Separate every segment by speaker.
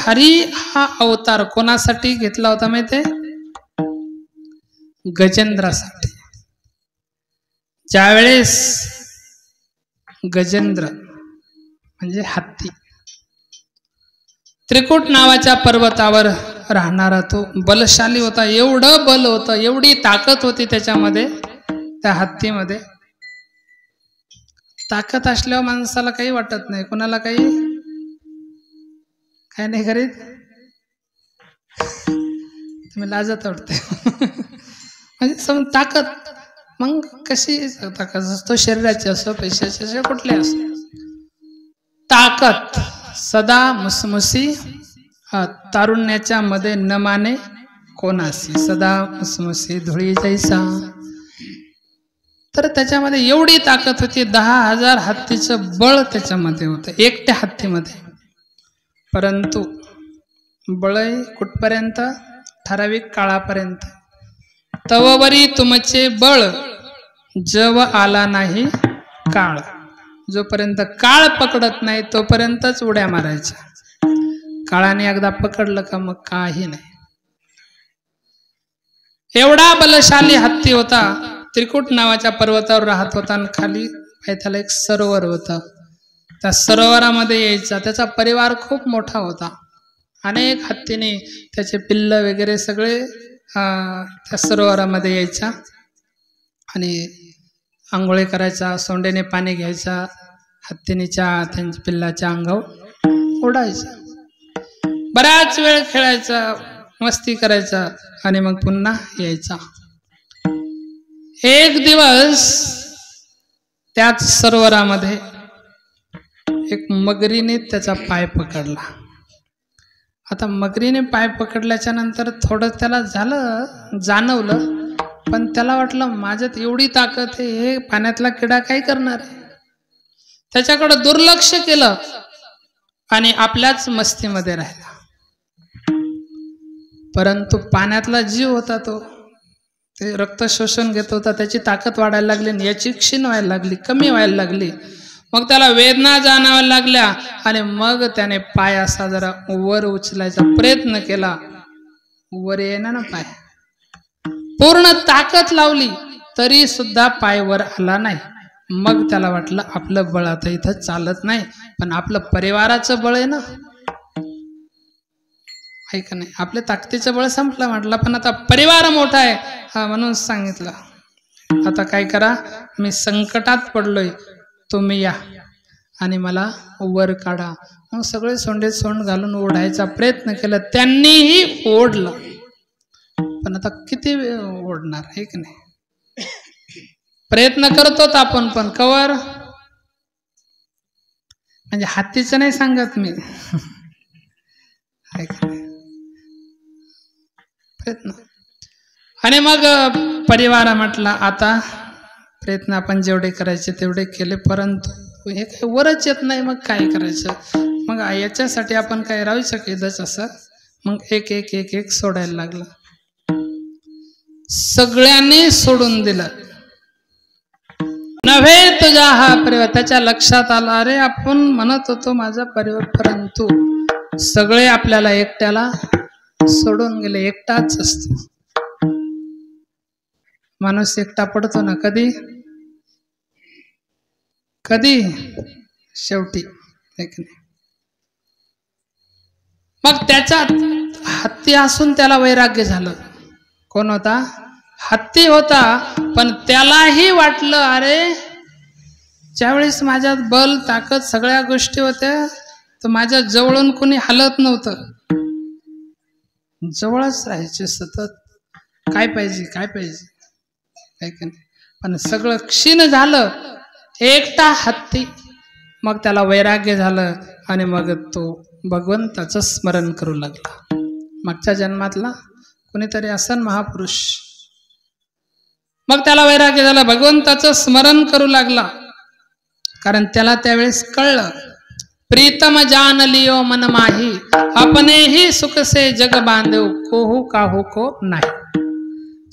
Speaker 1: हरी हा अवतार कोणासाठी घेतला होता माहिती आहे? गजेंद्रासाठी. ज्यावेळेस गजेंद्र म्हणजे हत्ती त्रिकुट नावाच्या पर्वतावर राहणारा तो बलशाली होता. एवढं बल होतं, एवढी ताकद होती त्याच्यामध्ये, त्या हत्तीमध्ये. ताकद असल्यावर माणसाला काही वाटत नाही, कोणाला काही काय नाही करीत. तुम्ही लाजत वाटते. म्हणजे समज ताकद मग कशी ताकद असतो, शरीराची असो पैशाची असो कुठली असो, ताकद सदा मुसमुसी तारुण्याच्या मध्ये न माने कोणासी, सदा मुसमुसी धुळी जैसा. तर त्याच्यामध्ये एवढी ताकद होती, 10,000 हत्तीचं बळ त्याच्यामध्ये होतं, एकट्या हत्तीमध्ये. परंतु बळ कुठपर्यंत? ठराविक काळापर्यंत. तववरी तुमचे बळ जव आला नाही काळ. जोपर्यंत काळ पकडत नाही तोपर्यंतच उड्या मारायच्या. काळाने एकदा पकडलं का मग काही नाही. एवढा बलशाली हत्ती होता. त्रिकुट नावाच्या पर्वतावर राहत होता आणि खाली त्याला एक सरोवर होता. त्या सरोवरामध्ये यायचा. त्याचा परिवार खूप मोठा होता. अनेक हत्तीने त्याचे पिल्ल वगैरे सगळे त्या सरोवरामध्ये यायचा आणि आंघोळी करायचा, सोंडेने पाणी घ्यायचा, हत्तीनीच्या त्यांच्या पिल्लाच्या अंगावर ओढायचा, बराच वेळ खेळायचा, मस्ती करायचा आणि मग पुन्हा यायचा. एक दिवस त्याच सरोवरामध्ये एक मगरीने त्याचा पाय पकडला. आता मगरीने पाय पकडल्याच्या नंतर थोडं त्याला झालं, जाणवलं, पण त्याला वाटलं माझ्यात एवढी ताकद आहे, हे पाण्यातला किडा काय करणार आहे. त्याच्याकडे दुर्लक्ष केलं आणि आपल्याच मस्तीमध्ये राहिला. परंतु पाण्यातला जीव होता तो, ते रक्त शोषण घेत होता, त्याची ताकद वाढायला लागली आणि याची क्षीण व्हायला लागली, कमी व्हायला लागली. मग त्याला वेदना जाणवायला लागल्या आणि मग त्याने पाय असा जरा वर उचलायचा प्रयत्न केला. वर येईना ना पाय, पूर्ण ताकद लावली तरी सुद्धा पाय वर आला नाही. मग त्याला वाटलं आपलं बळ आता इथं चालत नाही, पण आपलं परिवाराचं बळ आहे ना, आहे का नाही, आपल्या ताकदीचं बळ संपलं म्हटलं, पण आता परिवार मोठा आहे. म्हणून सांगितलं आता काय करा, मी संकटात पडलोय, तुम्ही या आणि मला वर काढा. मग सगळे सोंडे सोंड घालून ओढायचा प्रयत्न केला. त्यांनीही ओढलं, पण आता किती वेळ ओढणार, आहे की नाही. प्रयत्न करतोत आपण, पण कवर म्हणजे हत्तीचं नाही सांगत मी, आहे की नाही, प्रयत्न. आणि मग परिवार म्हटला आता प्रयत्न आपण जेवढे करायचे तेवढे केले, परंतु हे काही वरच येत नाही, मग काय करायचं. मग याच्यासाठी आपण काय राहू शकतच असं. मग एक एक एक एक सोडायला लागलं. सगळ्यांनी सोडून दिलं. नव्हे तुझा हा परिवार. त्याच्या लक्षात आला, अरे आपण म्हणत होतो माझा परिवार, परंतु सगळे आपल्याला एकट्याला सोडून गेले. एकटाच असतो माणूस, एकटा पडतो ना कधी कधी, शेवटी, आहे की नाही. मग त्याचा हत्ती असून त्याला वैराग्य झालं. कोण होता? हत्ती होता. पण त्यालाही वाटलं अरे ज्यावेळेस माझ्यात बल ताकद सगळ्या गोष्टी होत्या, तर माझ्या जवळून कोणी हलत नव्हतं, जवळच राहायचे सतत. काय पाहिजे काय पाहिजे, आहे की नाही. पण सगळं क्षीण झालं, एकटा हत्ती. मग त्याला वैराग्य झालं आणि मग तो भगवंताचं स्मरण करू लागला. मागच्या जन्मातला कोणीतरी असन महापुरुष. मग त्याला वैराग्य झालं, भगवंताचं स्मरण करू लागला. कारण त्याला त्यावेळेस कळलं, प्रीतम जान लियो मन माही, अपने ही सुख से जग बांधो, कोहू काहू को नाही.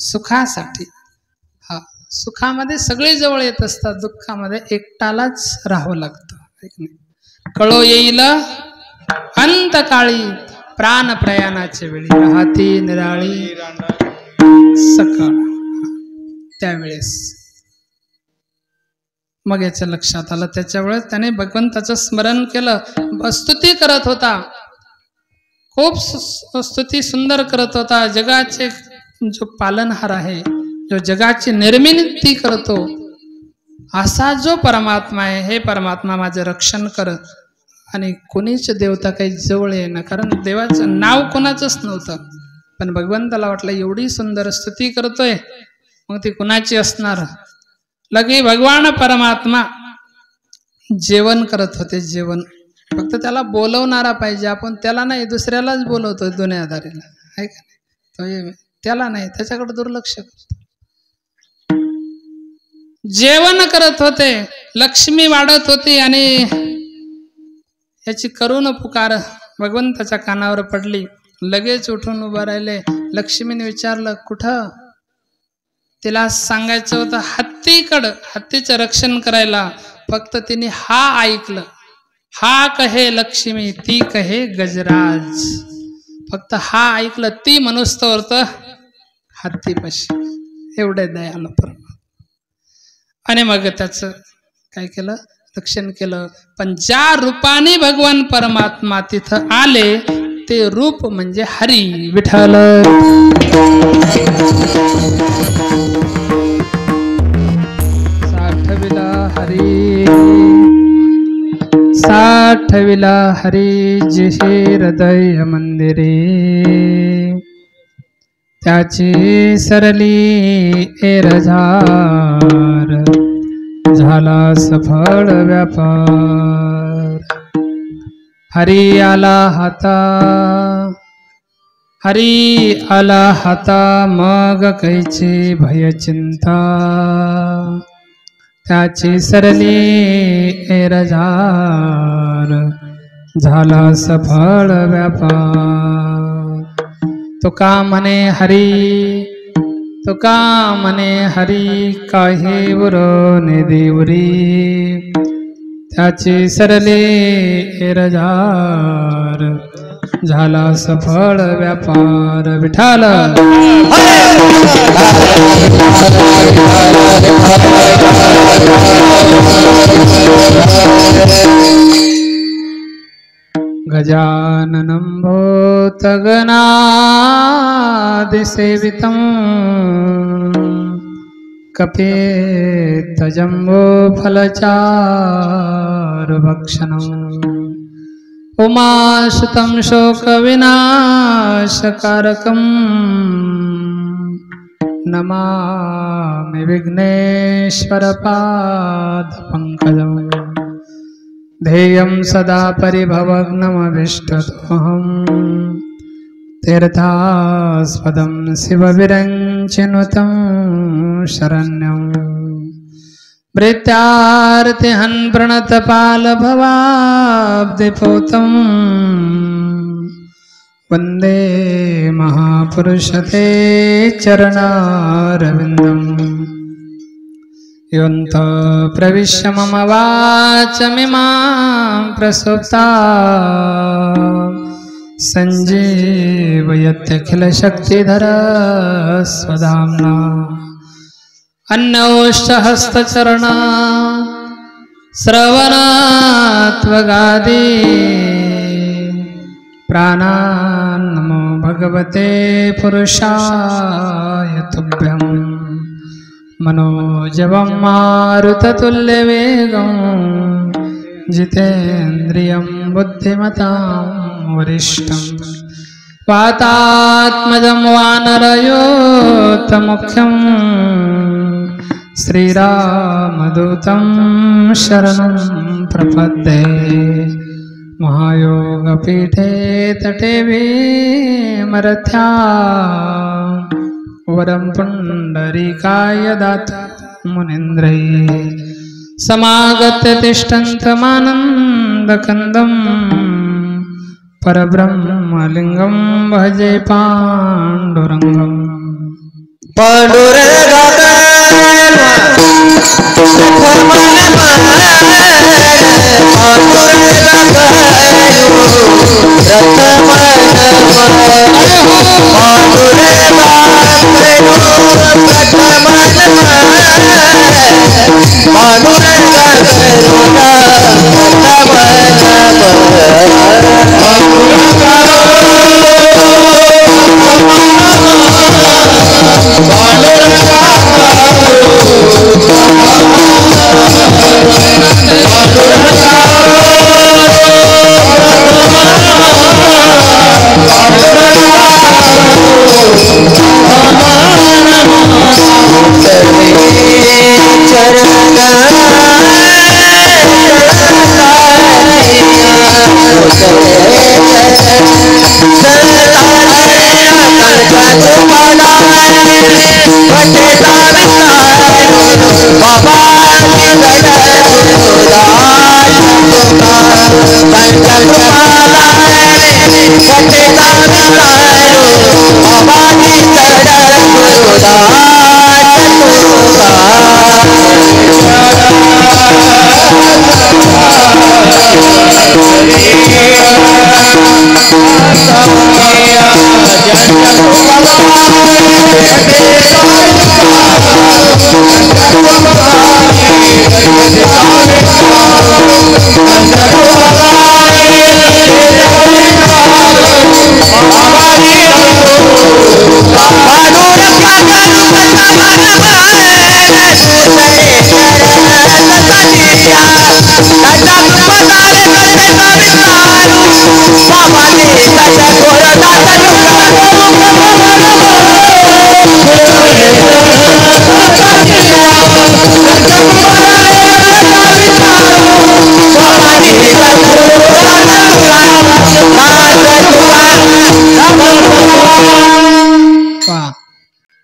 Speaker 1: सुखासाठी, हा, सुखामध्ये सगळे जवळ येत असतात, दुःखामध्ये एकटालाच राहावं लागतं. कळो येईल अंतकाळी प्राण प्रयाणाच्या वेळी राहती निराळी सकाळ त्यावेळेस मग याच्या लक्षात आलं. त्याच्यावेळेस त्याने भगवंताचं स्मरण केलं, स्तुती करत होता, खूप स्तुती सुंदर करत होता. जगाचे जो पालनहार आहे, जो जगाची निर्मिती करतो असा जो परमात्मा आहे, हे परमात्मा माझं रक्षण कर. आणि कोणीच देवता काही जवळ येईना, कारण देवाचं नाव कोणाचंच नव्हतं. पण भगवंताला वाटलं एवढी सुंदर स्तुती करतोय, मग ती कुणाची असणार. लगे भगवान परमात्मा जेवण करत होते. जेवण फक्त त्याला बोलवणारा पाहिजे, आपण त्याला नाही दुसऱ्यालाच बोलवतो दुनियादारीला, आहे का नाही. त्याला नाही, त्याच्याकडे दुर्लक्ष करतो. जेवण करत होते, लक्ष्मी वाढत होती आणि याची करुण पुकार भगवंताच्या कानावर पडली. लगेच उठून उभं राहिले. लक्ष्मीने विचारलं कुठं. तिला सांगायचं होतं हत्तीकडं, हत्तीचं रक्षण करायला. फक्त तिने हा ऐकलं, हा कहे लक्ष्मी ती कहे गजराज. फक्त हा ऐकलं, ती मनुस्तवर तर हत्तीपाशी. एवढे दयाळू परमात्मा. आणि मग त्याचं काय केलं, रक्षण केलं. पण ज्या रूपाने भगवान परमात्मा तिथं आले ते रूप म्हणजे हरी विठ्ठल. साठविला हरी, साठविला हरी जिहे हृदय मंदिरे. त्याची सरली एरझार, झाला सफळ व्यापार. हरी आला हाता, हरी आला हाता, मग कैची भय चिंता. त्याची सरली एरझार, झाला सफळ व्यापार. तुका म्हणे हरी, तुका म्हणे हरी, काही उरणे देवरी. त्याची सरले एरझार, झाला सफळ व्यापार. विठ्ठल गजाननं भूतगणादिसेवितं, कपेत्तजम्बोफलचारुभक्षणम्. उमासुतं शोकविनाशकारकम्, नमामि विघ्नेश्वरपादपङ्कजम्. ध्येयं सदा परिभवग्नमभीष्टदोहम्, तीर्थास्पदं शिवविरञ्चिनुतं शरण्यं. भृत्यार्तिहन् प्रणतपालभवाब्धिपूतं, वन्दे महापुरुषते चरणारविन्दम्. योऽन्तः प्रविश्य मम वाचमिमां प्रसुप्ता, सञ्जीवयत्यखिलशक्तिधरा स्वधाम्ना. अन्योष्टहस्तचरणा श्रवणात्वगादि, प्राणान्नमो भगवते पुरुषाय तुभ्यम्. मनोजवं मारुततुल्यवेगं, जितेन्द्रियं बुद्धिमतां वरिष्ठं. वातात्मजं वानरयोतमुख्यं, श्रीरामदूतं शरणं प्रपद्ये. महायोगपीठे तटे भीमरथ्या, वरं पुण्डरीकाय दातुं मुनीन्द्रैः. समागत्य तिष्ठन्तमानन्दकन्दं, परब्रह्मलिङ्गं भजे पाण्डुरङ्गम्. पाण्डुरङ्ग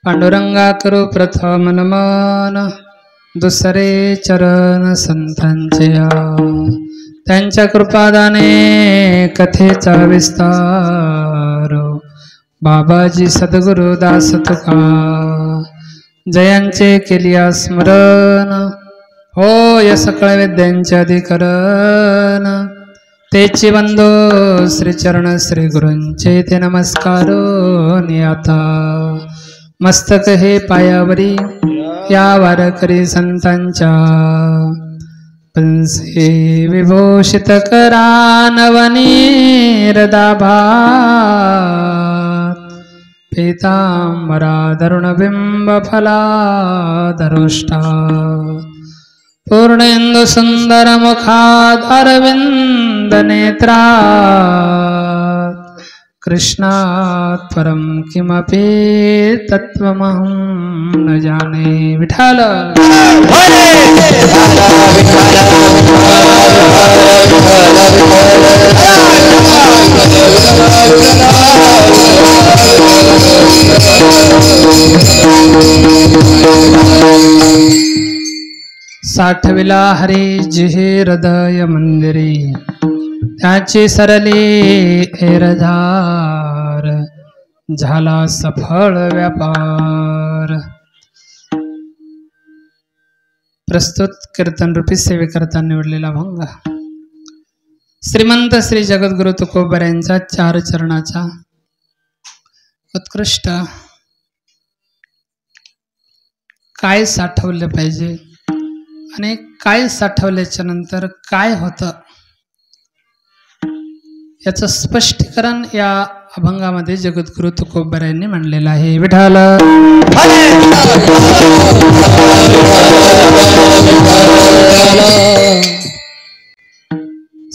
Speaker 1: पांडुरंगा करू प्रथम नमन दुसरे चरण संतांचे त्यांच्या कृपादाने कथेचा विस्तार बाबाजी सद्गुरु दास तुका जयांचे केलिया स्मरण हो या सकळ विद्यांचे अधिकरण तेची बंधू श्री चरण श्री गुरूंचे ते नमस्कार नियाता मस्तक हे पायावरी या वारकरी संतांच्या पंसे विभूषित करा नवनीरदाभा पीतांबरा दरुणबिंब फला दरुष्टा पूर्णेंदु सुंदर मुखाद अरविंद नेत्रा कृष्णात् परम किमपि तत्त्वमहं न जाने विठ्ठल साठविला हरी जिहे हृदय मंदिरी त्याची सरली एरधार झाला सफळ व्यापार। प्रस्तुत कीर्तन रूपी सेवेकरता निवडलेला भंग श्रीमंत श्री जगद्गुरु तुकोबर यांचा 4 चरणाचा उत्कृष्ट काय साठवले पाहिजे आणि काय साठवल्याच्या नंतर काय होतं याचं स्पष्टीकरण या अभंगामध्ये जगद्गुरु तुकोबर यांनी मांडलेलं आहे। विठ्ठल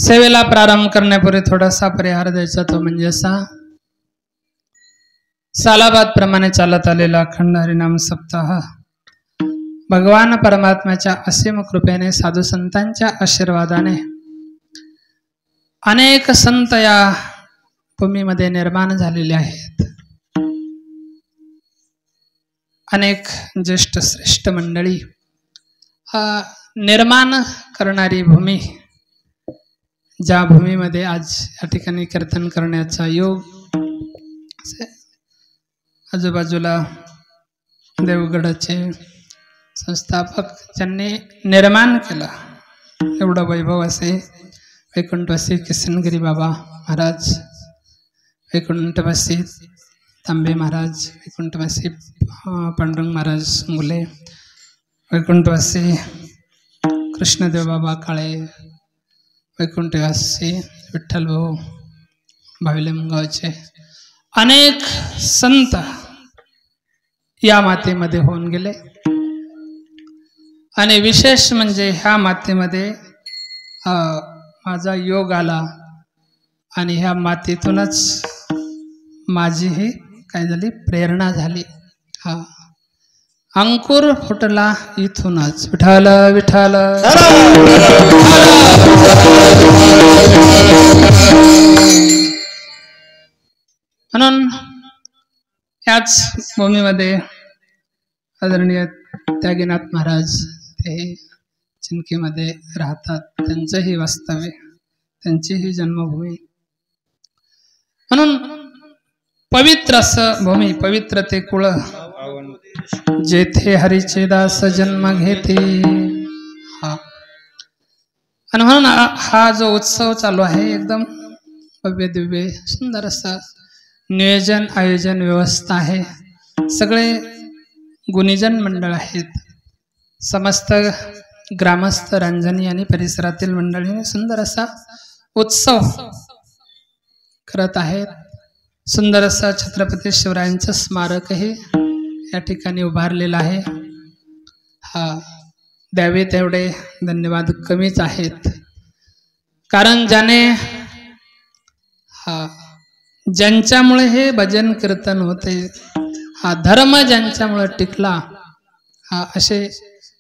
Speaker 1: सेवेला प्रारंभ करण्यापूर्वी थोडासा परिहार द्यायचा तो म्हणजे असा सालाबाद प्रमाणे चालत आलेला अखंड हरिनाम सप्ताह भगवान परमात्म्याच्या असीम कृपेने साधू संतांच्या आशीर्वादाने अनेक संत या भूमीमध्ये निर्माण झालेले आहेत। अनेक ज्येष्ठ श्रेष्ठ मंडळी निर्माण करणारी भूमी ज्या भूमीमध्ये आज या ठिकाणी कीर्तन करण्याचा योग आजूबाजूला देवगडाचे संस्थापक ज्यांनी निर्माण केलं एवढं वैभव असे वैकुंठवासी किसनगिरी बाबा महाराज वैकुंठवासी तांबे महाराज वैकुंठवासी पांडुरंग महाराज मुले वैकुंठवासी कृष्णदेव बाबा काळे वैकुंठवासी विठ्ठल भाऊ भाविले मुंगावचे अनेक संत या मातेमध्ये होऊन गेले आणि विशेष म्हणजे ह्या मातेमध्ये माझा योग आला आणि ह्या मातेतूनच माझी ही काय झाली प्रेरणा झाली। हा अंकुर फुटला इथूनच विठ्ठल विठ्ठल। म्हणून याच भूमीमध्ये आदरणीय त्यागीनाथ महाराज ते चिंकीमध्ये राहतात, त्यांचंही वास्तव्य, त्यांचीही जन्मभूमी. म्हणून पवित्र असं भूमी, पवित्र ते कुळ, जेथे हरीचे दास जन्म घेते. हा आणि म्हणून हा जो उत्सव चालू आहे एकदम भव्य दिव्य सुंदर असं नियोजन आयोजन व्यवस्था आहे. सगळे गुणीजन मंडळ आहेत, समस्त ग्रामस्थ रांजणी आणि परिसरातील मंडळीने सुंदर असा उत्सव करत आहेत. सुंदर असं छत्रपती शिवरायांचं स्मारकही या ठिकाणी उभारलेलं आहे. हा द्यावे तेवढे धन्यवाद कमीच आहेत, कारण ज्यांच्यामुळे हे भजन कीर्तन होते, हा धर्म ज्यांच्यामुळे टिकला, हा असे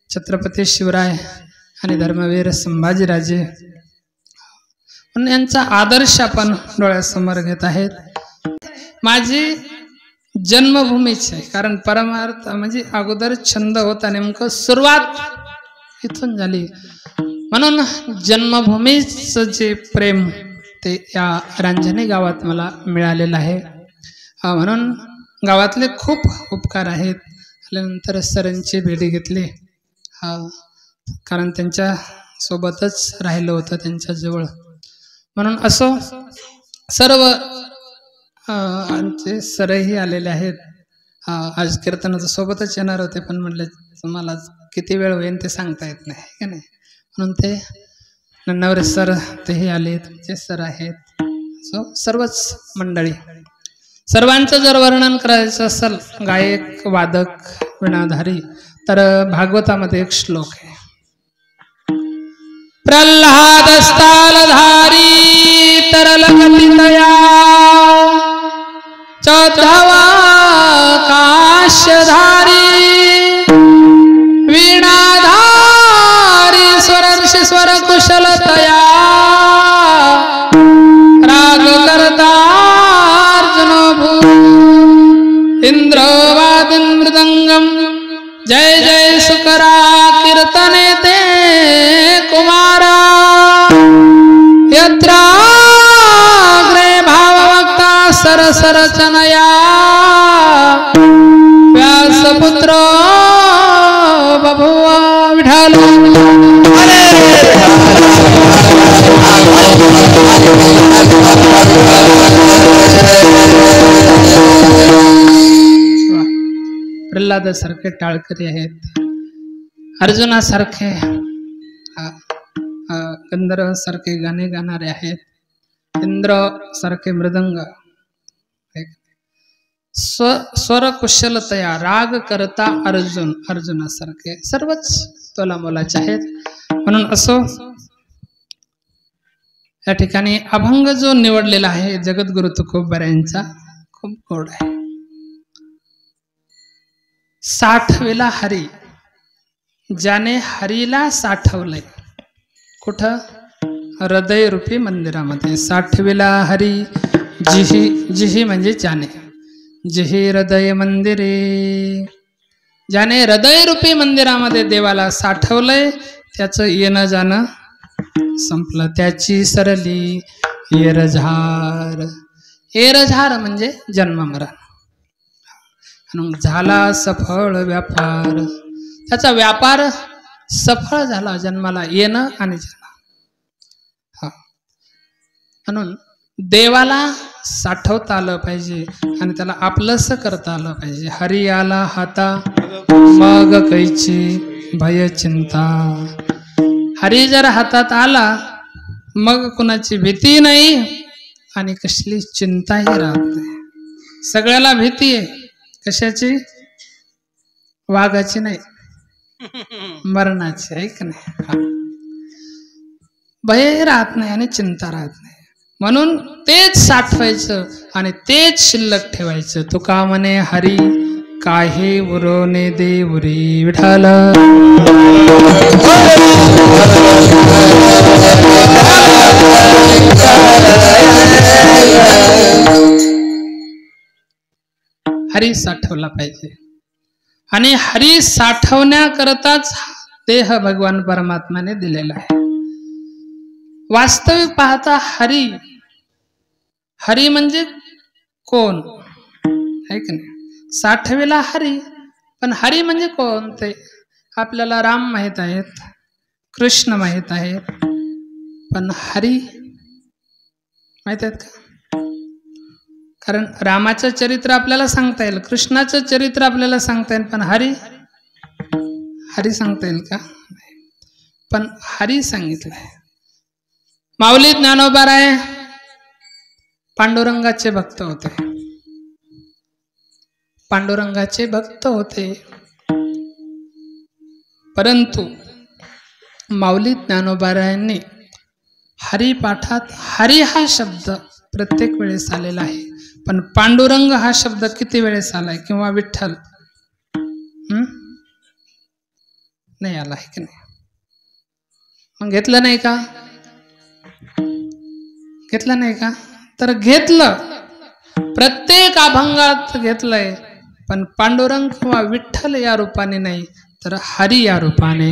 Speaker 1: छत्रपती शिवराय आणि धर्मवीर संभाजीराजे, पण यांचा आदर्श आपण डोळ्यासमोर घेत आहेत. माझी जन्मभूमीच आहे, कारण परमार्थ म्हणजे अगोदर छंद होता, नेमकं सुरुवात इथून झाली. म्हणून जन्मभूमीच जे प्रेम ते या रांजणी गावात मला मिळालेलं आहे. म्हणून गावातले खूप उपकार आहेत. आल्यानंतर सरांची भेट घेतली, कारण त्यांच्या सोबतच राहिलं होतं त्यांच्याजवळ. म्हणून असो, सर्व आमचे सरही आलेले आहेत. आज कीर्तनाचं सोबतच येणार होते, पण म्हटलं तुम्हाला किती वेळ होईल ते सांगता येत नाही का नाही, म्हणून ते नन्नावरे सर तेही आले, तुमचे सर आहेत. सो सर्वच मंडळी, सर्वांचं जर वर्णन करायचं असेल, गायक वादक विणाधारी, तर भागवतामध्ये एक श्लोक आहे, प्रल्हाद स्थालधारी तरलगतितया चौधवा काश्यधारी वीणाधारी स्वरर्षि स्वर कुशलतया राग करतार्जुनो भू इंद्रवादिन मृदंगम जय जय सुकरा कीर्तने ते कुमारा यत्राग्रे भाववक्ता सरसरचनया व्यासपुत्र बभुव विठ्ठल. प्रल्हादासारखे टाळकरी आहेत, अर्जुनासारखे गंधर्वासारखे गाणे गाणारे आहेत, इंद्र सारखे मृदंग, स्वर कुशलतया राग करता अर्जुनासारखे सर्वच तोलामोलाचे आहेत. म्हणून असो, या ठिकाणी अभंग जो निवडलेला आहे जगद्गुरु तुकोबारायांचा खूप गोड आहे. साठविला हरी, ज्याने हरीला साठवलंय कुठं? हृदय रूपी मंदिरामध्ये. साठविला हरी जिही, जिही म्हणजे ज्याने, जिही हृदय मंदिरे, ज्याने हृदय रूपी मंदिरामध्ये देवाला साठवलंय, त्याचं येणं जाणं संपलं. त्याची सरली येरझार, येरझार म्हणजे जन्म मरण. झाला सफळ व्यापार, त्याचा व्यापार सफळ झाला, जन्माला येणं आणि जाणं. म्हणून देवाला साठवता आलं पाहिजे आणि त्याला आपलंसं करता आलं पाहिजे. हरी आला हाता मग कैची भय चिंता. हरी जर हातात आला मग कुणाची भीती नाही आणि कसली चिंताही राहत नाही. सगळ्याला भीती आहे, कशाची? वाघाची नाही, मरणाची आहे की नाही. भय राहत नाही आणि चिंता राहत नाही. म्हणून तेच साठवायचं आणि तेच शिल्लक ठेवायचं. तुका म्हणे हरी काहे उरोने देवरी विठाल. हरी साठवला पाहिजे. आणि हरी साठवण्याकरताच देह भगवान परमात्म्याने दिलेला आहे. वास्तविक पाहता हरी हरी म्हणजे कोण आहे की नाही? साठवेला हरी, पण हरी म्हणजे कोण ते आपल्याला राम माहित आहेत, कृष्ण माहित आहेत, पण हरी माहित आहेत का? कारण रामाचं चरित्र आपल्याला सांगता येईल, कृष्णाचं चरित्र आपल्याला सांगता येईल, पण हरी हरी सांगता येईल का? पण हरी सांगितलंय. माऊली ज्ञानोबा राय पांडुरंगाचे भक्त होते, पांडुरंगाचे भक्त होते. परंतु माऊली ज्ञानोबा रायांनी हरिपाठात हरी हा शब्द प्रत्येक वेळेस आलेला आहे, पण पांडुरंग हा शब्द किती वेळेस आलाय किंवा विठ्ठल नाही आला आहे की नाही? मग घेतलं नाही का? घेतलं नाही का? तर घेतलं, प्रत्येक अभंगात घेतलंय, पण पांडुरंग किंवा विठ्ठल या रूपाने नाही, तर हरी या रूपाने.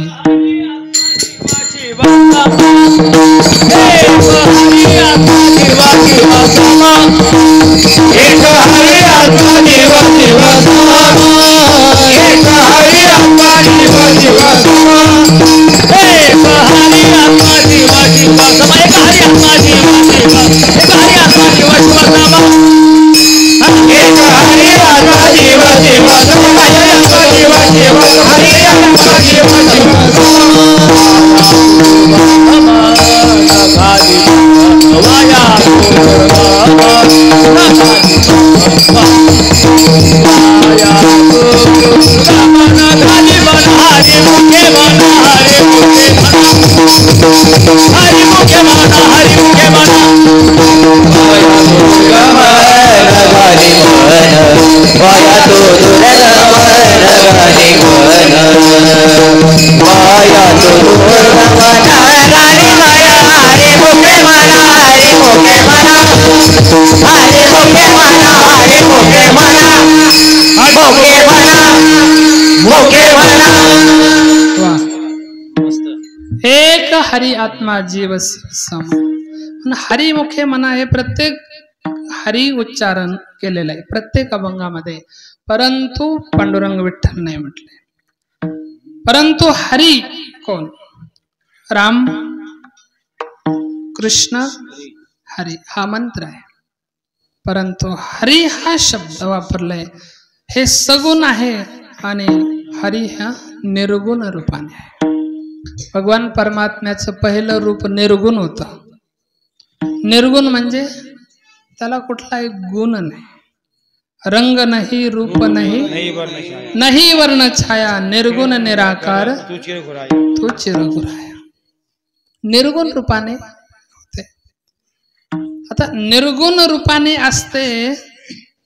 Speaker 1: एक हरी आत्मा जीव सम. हरी मुखे मना हे प्रत्येक हरी उच्चारण केलेलं आहे प्रत्येक अभंगामध्ये, परंतु पांडुरंग विठ्ठल नाही म्हटले. परंतु हरी कोण? राम, कृष्ण, हरी हा मंत्र आहे. परंतु हरी हा शब्द वापरलाय, हे सगुण आहे आणि हरी ह्या निर्गुण रूपाने आहे. भगवान परमात्म्याचं पहिलं रूप निर्गुण होतं. निर्गुण म्हणजे त्याला कुठलाही गुण नाही, रंग नाही, रूप नाही, नाही वर्ण छाया, निर्गुण निराकार तू चिरगुराया. निर्गुण रूपाने होते. आता निर्गुण रूपाने असते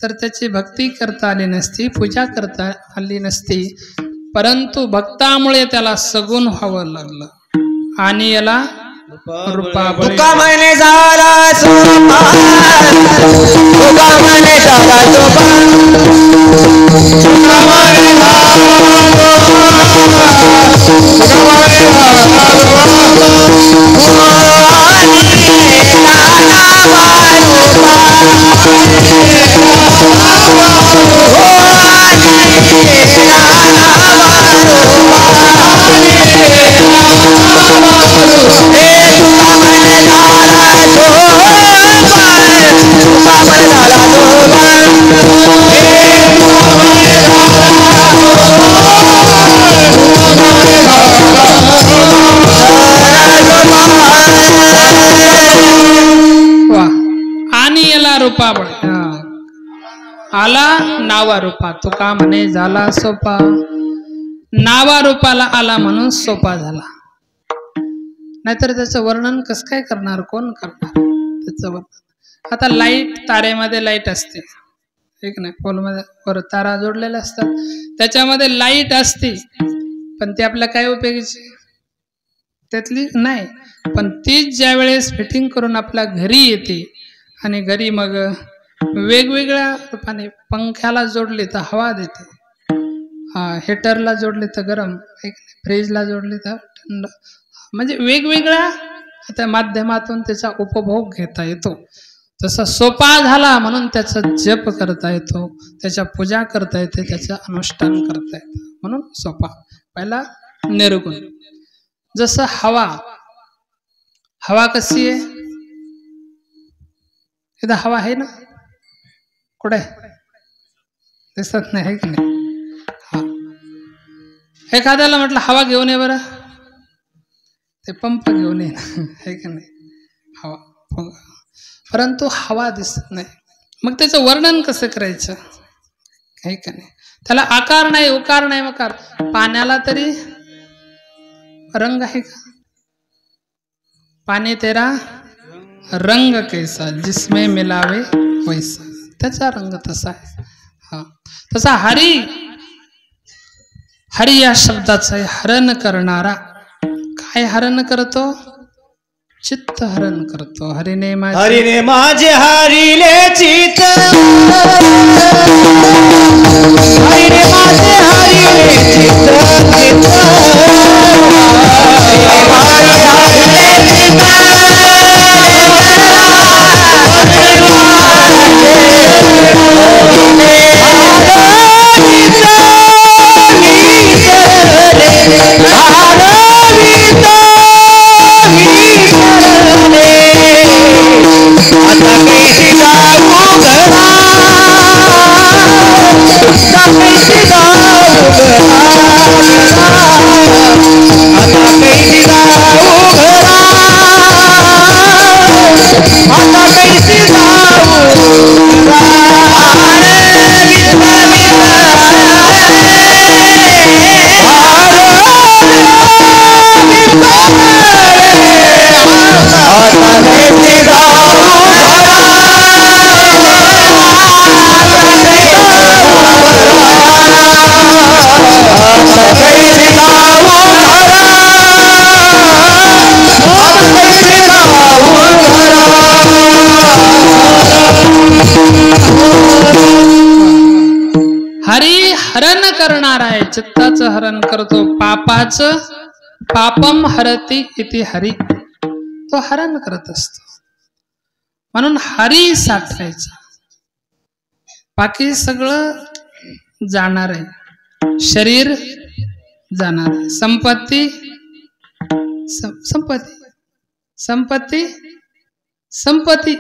Speaker 1: तर त्याची भक्ती करता आली नसती, पूजा करता आली नसती, परंतु भक्तामुळे त्याला सगुण व्हावं लागलं आणि याला रूपाबळी. आला नावा रूपा, तुका म्हणे झाला सोपा. नावा रूपाला आला म्हणून सोपा झाला, नाहीतर त्याचं वर्णन कसं काय करणार, कोण करणार त्याचं वर्णन? आता लाईट, तारेमध्ये लाईट असते ठीक नाही, पोलमध्ये वर तारा जोडलेल्या असतात, त्याच्यामध्ये लाईट असते, पण ती आपल्या काय उपयोगाची त्यातली नाही. पण तीच ज्या वेळेस फिटिंग करून आपल्या घरी येते आणि घरी मग वेगवेगळ्या रूपाने पंख्याला जोडली तर हवा देते, हिटरला जोडले तर गरम, फ्रीजला जोडले तर थंड. म्हणजे वेगवेगळ्या त्या माध्यमातून त्याचा उपभोग घेता येतो. तसा सोपा झाला म्हणून त्याचा जप करता येतो, त्याच्या पूजा करता येते, त्याचं अनुष्ठान करता येतं, म्हणून सोपा. पहिला निर्गुण. जसं हवा, हवा कशी आहे? इथं हवा आहे ना? कुठे दिसत नाही, आहे की नाही? हा, एखाद्याला म्हटलं हवा घेऊन ये बरं, ते पंप घेऊन ये, आहे की नाही? हवा, परंतु हवा दिसत नाही. मग त्याचं वर्णन कसं करायचं, आहे का नाही? त्याला आकार नाही, उकार नाही, मकार. पाण्याला तरी रंग आहे का? पाणी तेरा रंग कैसा जिसमें मिलावे वैसा, त्याचा रंग तसा आहे. हा, तसा हरी, हरी या शब्दाचं आहे हरण करणारा. काय हरण करतो? चित्त हरण करतो. हरिने
Speaker 2: माझे हरिले चित्त, हरिने माझे हरिले चित्त,
Speaker 1: हरी हरण करणार आहे, चित्ताचं हरण करतो. पापाचं पापम हरती इति हरी, तो हरण करत असतो. म्हणून हरी साठवायचा. बाकी सगळं जाणार आहे, शरीर जाणार आहे, संपत्ती संपत्ती संपत्ती संपत्ती,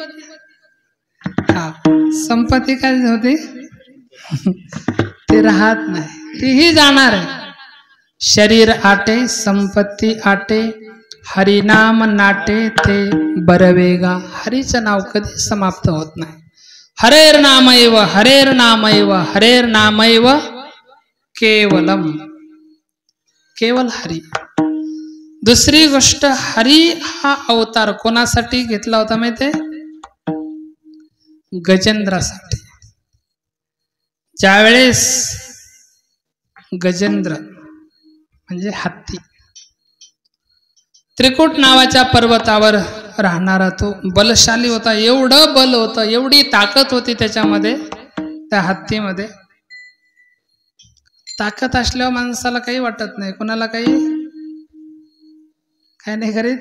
Speaker 1: हा संपत्ती काय होती? ते राहत नाही, तीही जाणार आहे. शरीर आटे, संपत्ती आटे, हरिनाम नाटे ते बरवेगा. हरीचं नाव कधी समाप्त होत नाही. हरेर नामैव हरेर नामैव हरेर नामैव केवलम, केवल हरी. दुसरी गोष्ट, हरी हा अवतार कोणासाठी घेतला होता माहिती आहे? गजेंद्रासाठी. ज्यावेळेस गजेंद्र म्हणजे हत्ती, त्रिकुट नावाच्या पर्वतावर राहणारा तो बलशाली होता. एवढं बल होतं, एवढी ताकद होती त्याच्यामध्ये, त्या हत्तीमध्ये. ताकद असल्यावर माणसाला काही वाटत नाही, कोणाला काही काय नाही करीत.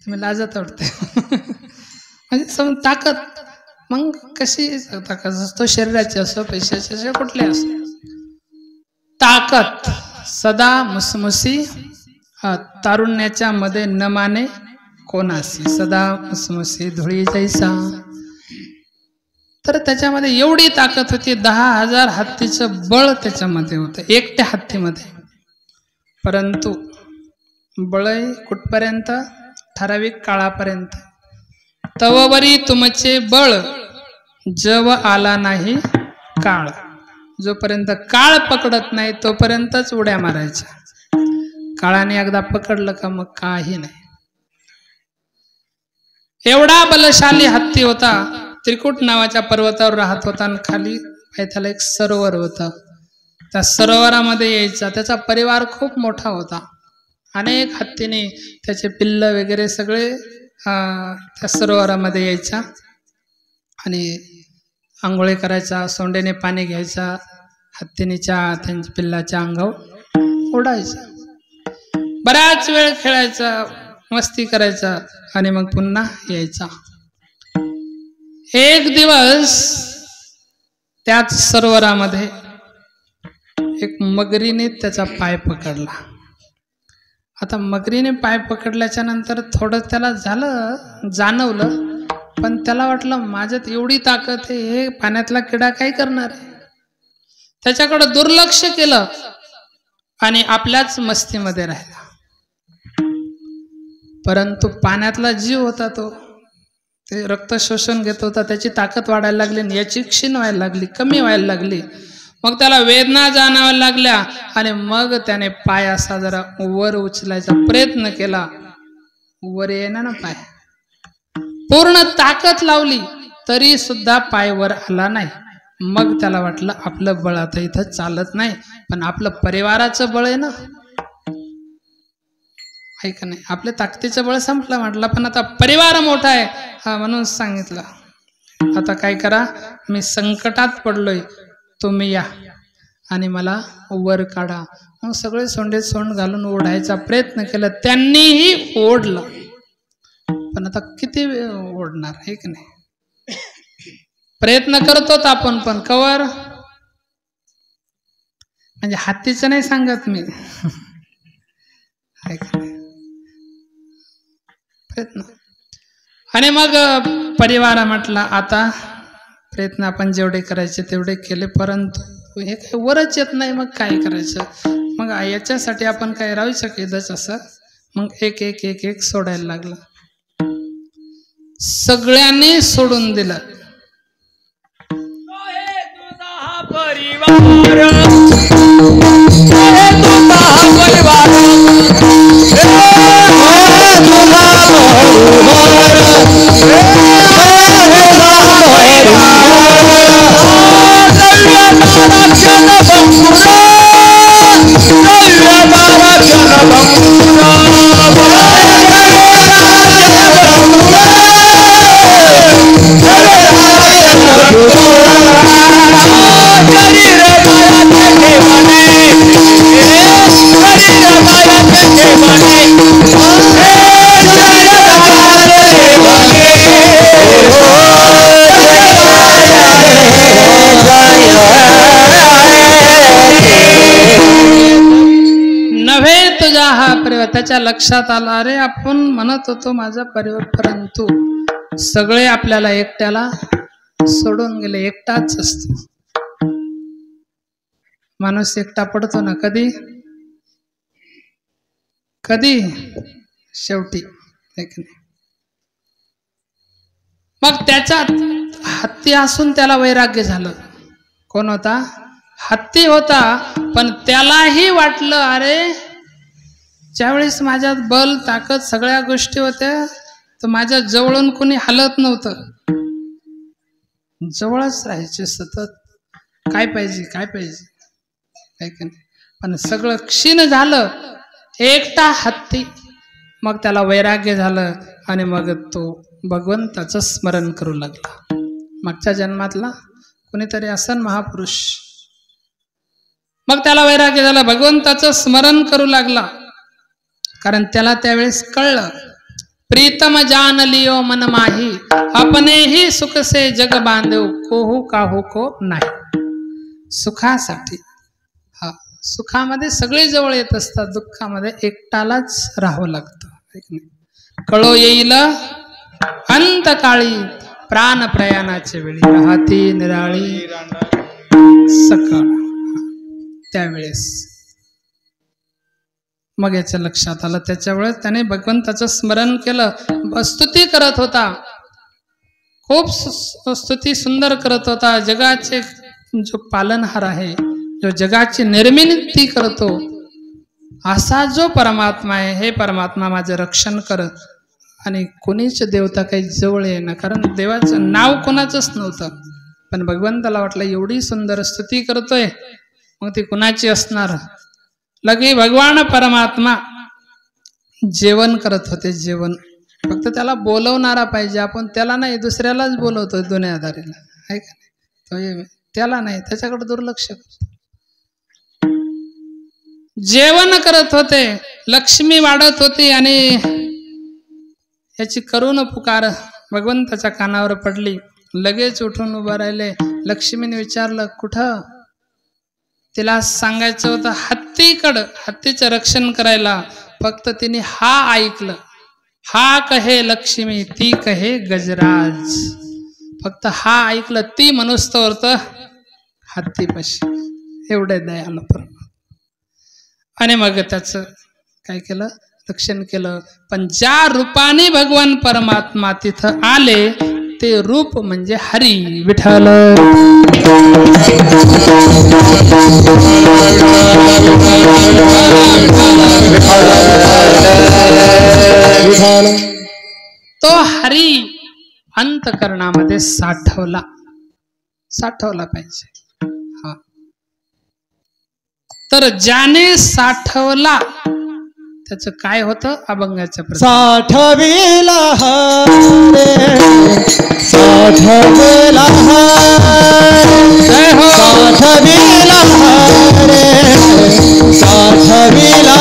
Speaker 1: तुम्ही लाजत वाटते. म्हणजे ताकद, मग कशी ताकद असतो? शरीराची असो, पैशाची असो, कुठली असो, ताकद सदा मुसमुसी, तारुण्याच्या मध्ये न माने कोणासी, सदा मुसमुसी धुळी जैसा. तर त्याच्यामध्ये एवढी ताकद होती, 10,000 हत्तीचं बळ त्याच्यामध्ये होतं, एकट्या हत्तीमध्ये. परंतु बळ कुठपर्यंत? ठराविक काळापर्यंत. तववरी तुमचे बळ जव आला नाही काळ. जोपर्यंत काळ पकडत नाही तोपर्यंतच उड्या मारायच्या. काळाने एकदा पकडलं का मग काही नाही. एवढा बलशाली हत्ती होता. त्रिकुट नावाच्या पर्वतावर राहत होता आणि खाली त्याला एक सरोवर होता. त्या सरोवरामध्ये यायचा. त्याचा परिवार खूप मोठा होता. अनेक हत्तीने त्याचे पिल्ल वगैरे सगळे त्या सरोवरामध्ये यायच्या आणि आंघोळी करायचा, सोंडेने पाणी घ्यायचा, हत्तीनीच्या त्यांच्या पिल्लाच्या अंगावर ओढायचा, बराच वेळ खेळायचा, मस्ती करायचा आणि मग पुन्हा यायचा. एक दिवस त्याच सरोवरामध्ये एक मगरीने त्याचा पाय पकडला. आता मगरीने पाय पकडल्याच्या नंतर थोडं त्याला झालं, जाणवलं, पण त्याला वाटलं माझ्यात एवढी ताकद आहे, हे पाण्यातला किडा काय करणार आहे. त्याच्याकडे दुर्लक्ष केलं आणि आपल्याच मस्तीमध्ये राहिला. परंतु पाण्यातला जीव होता तो, ते रक्त शोषण घेत होता, त्याची ताकद वाढायला लागली आणि याची क्षीण व्हायला लागली, कमी व्हायला लागली. मग त्याला वेदना जाणवायला लागल्या आणि मग त्याने पाय असा जरा वर उचलायचा प्रयत्न केला, वर येईना ना पाय, पूर्ण ताकद लावली तरी सुद्धा पाय वर आला नाही. मग त्याला वाटलं आपलं बळ आता इथं चालत नाही, पण आपलं परिवाराचं बळ आहे ना, आहे का नाही, आपल्या ताकदीचं बळ संपलं म्हटलं, पण आता परिवार मोठा आहे, हा म्हणून सांगितलं आता काय करा, मी संकटात पडलोय, तुम्ही या आणि मला वर काढा. मग सगळे सोंडे सोंड घालून ओढायचा प्रयत्न केला, त्यांनीही ओढलं, पण आता किती वेळ ओढणार, आहे की नाही. प्रयत्न करतोत आपण, पण कवर, म्हणजे हत्तीचं नाही सांगत मी, आहे का नाही, प्रयत्न. आणि मग परिवार म्हटला आता प्रयत्न आपण जेवढे करायचे तेवढे केले, परंतु हे काही वरच येत नाही, मग काय करायचं. मग याच्यासाठी आपण काय राहू शकतच असं. मग एक एक एक एक सोडायला लागलं, सगळ्यांनी सोडून दिलं. त्याच्या लक्षात आला, अरे आपण म्हणत होतो माझा परिवार, परंतु सगळे आपल्याला एकट्याला सोडून गेले. एकटाच असतो माणूस, एकटा पडतो ना कधी कधी, शेवटी, है की नाही. मग त्याचा हत्ती असून त्याला वैराग्य झालं. कोण होता? हत्ती होता, पण त्यालाही वाटलं अरे ज्यावेळेस माझ्यात बल ताकद सगळ्या गोष्टी होत्या, तर माझ्या जवळून कोणी हलत नव्हतं, जवळच राहायचे सतत, काय पाहिजे काय पाहिजे, काय का नाही. पण सगळं क्षीण झालं, एकटा हत्ती. मग त्याला वैराग्य झालं आणि मग तो भगवंताचं स्मरण करू लागला. मागच्या जन्मातला कोणीतरी असन महापुरुष. मग त्याला वैराग्य झालं, भगवंताचं स्मरण करू लागला. कारण त्याला त्यावेळेस कळलं, प्रीतम जान लियो मन माही, अपने ही सुख से जग बांधव, कोहू काहू को नाही. सुखासाठी, हा, सुखामध्ये सगळे जवळ येत असतात, दुःखामध्ये एकटालाच राहावं लागतं. कळो येईल अंतकाळी, प्राण प्रयाणाच्या वेळी, राहती निराळी सकाळ, त्यावेळेस. मग याच्या लक्षात आलं. त्याच्या वेळेस त्याने भगवंताचं स्मरण केलं, स्तुती करत होता, खूप स्तुती सुंदर करत होता. जगाचे जो पालनहार आहे, जो जगाची निर्मिती करतो, असा जो परमात्मा आहे, हे परमात्मा माझं रक्षण कर. आणि कोणीच देवता काही जवळ येईना, कारण देवाचं नाव कोणाचंच नव्हतं. पण भगवंताला वाटलं एवढी सुंदर स्तुती करतोय, मग ती कुणाची असणार. लगे भगवान परमात्मा जेवण करत होते, जेवण. फक्त त्याला बोलवणारा पाहिजे, आपण त्याला नाही दुसऱ्यालाच बोलवतोय दुनियादारीला, आहे का नाही. त्याला नाही, त्याच्याकडे दुर्लक्ष करतो. जेवण करत होते, लक्ष्मी वाढत होती आणि याची करुण पुकार भगवंताच्या कानावर पडली. लगेच उठून उभं राहिले. लक्ष्मीने विचारलं कुठं? तिला सांगायचं होतं हत्तीकडं, हत्तीचं रक्षण करायला. फक्त तिने हा ऐकलं, हा कहे लक्ष्मी ती कहे गजराज. फक्त हा ऐकलं, ती मनुष्य होतं हत्तीपाशी. एवढे दयाळू परमात्मा. आणि मग त्याचं काय केलं? रक्षण केलं. पण ज्या रूपाने भगवान परमात्मा तिथं आले ते रूप म्हणजे हरी विठ्ठल. तो हरी अंतकरणामध्ये साठवला पाहिजे. हा, तर ज्याने साठवला त्याचं काय होतं? अभंगाच्या
Speaker 2: साठविला साठविला साठविला साठविला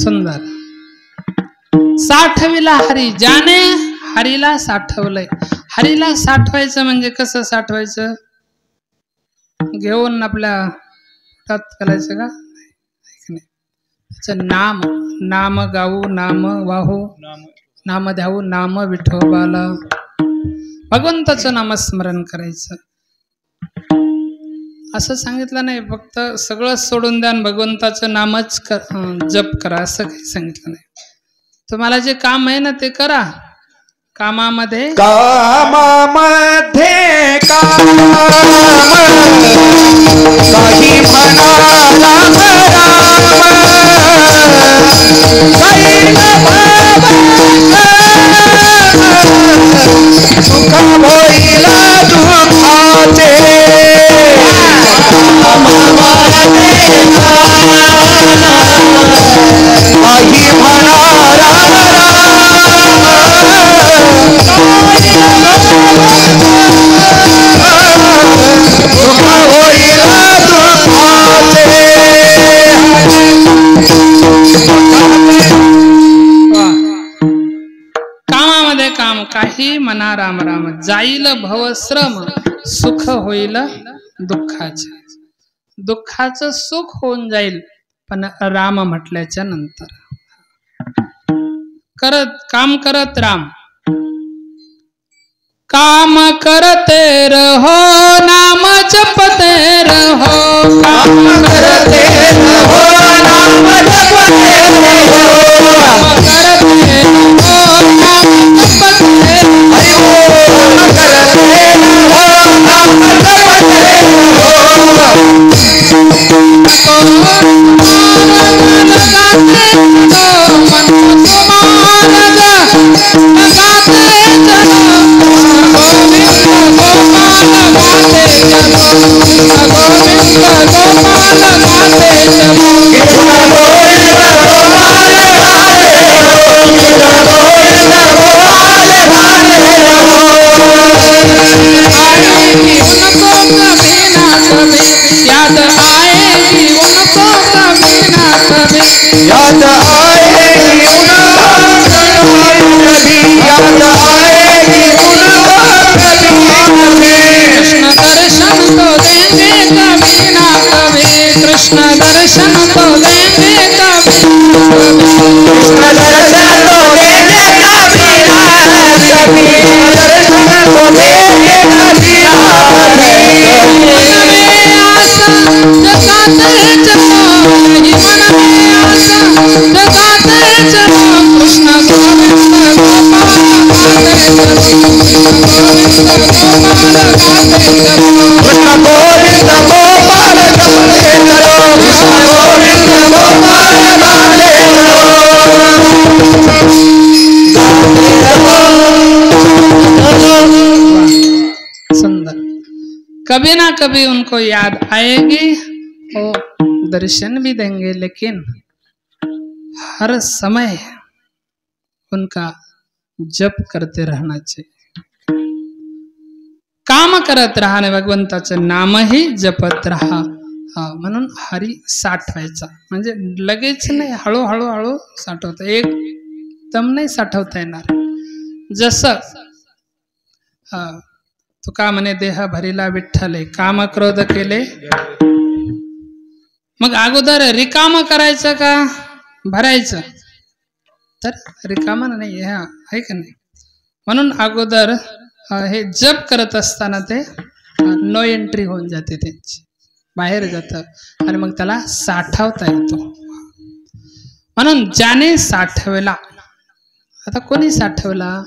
Speaker 1: सुंदर. साठविला हरी, ज्याने हरीला साठवलंय. हरीला साठवायचं म्हणजे कसं साठवायचं? घेऊन आपल्या पोटात घालायचं का? नाम, नाम गाऊ, नाम वाहू, नाम द्याऊ, नाम विठोबाला. भगवंताचं नामस्मरण करायचं असं सांगितलं नाही. फक्त सगळं सोडून द्या भगवंताचं नामच जप करा असं काही सांगितलं नाही. तुम्हाला जे काम आहे ना ते करा. कामामध्ये
Speaker 2: काम काही म्हणा राम सुख होईल दुःखाचे. काही म्हणा
Speaker 1: कामामध्ये काम काही म्हणा राम राम. जाईल भवश्रम सुख होईल दुःखाचे. दुःखाचं सुख होऊन जाईल पण राम म्हटल्याच्या नंतर. काम करत राम. काम करते रहो नाम जपते रहो. काम करते रहो नाम जपते सुंदर। कभी ना कभी उनको याद आएगी, वो दर्शन भी देंगे, लेकिन हर समय उनका जप करते रहना चाहिए। काम करत राहा ने भगवंताचं नामही जपत राहा। म्हणून हरी साठवायचा, म्हणजे लगेच नाही, हळूहळू हळू साठवता, एकदम नाही साठवता येणार। जसं तुका म्हणे देह भरिला विठ्ठले, काम क्रोध केले। मग अगोदर रिकाम करायचं का भरायचं? तर रिकाम नाही आहे का नाही? म्हणून अगोदर हे जप करत असताना ते नो एंट्री होऊन जाते, त्यांची बाहेर जातं आणि मग त्याला साठवता येतो। म्हणून ज्याने साठवला, आता कोणी साठवला?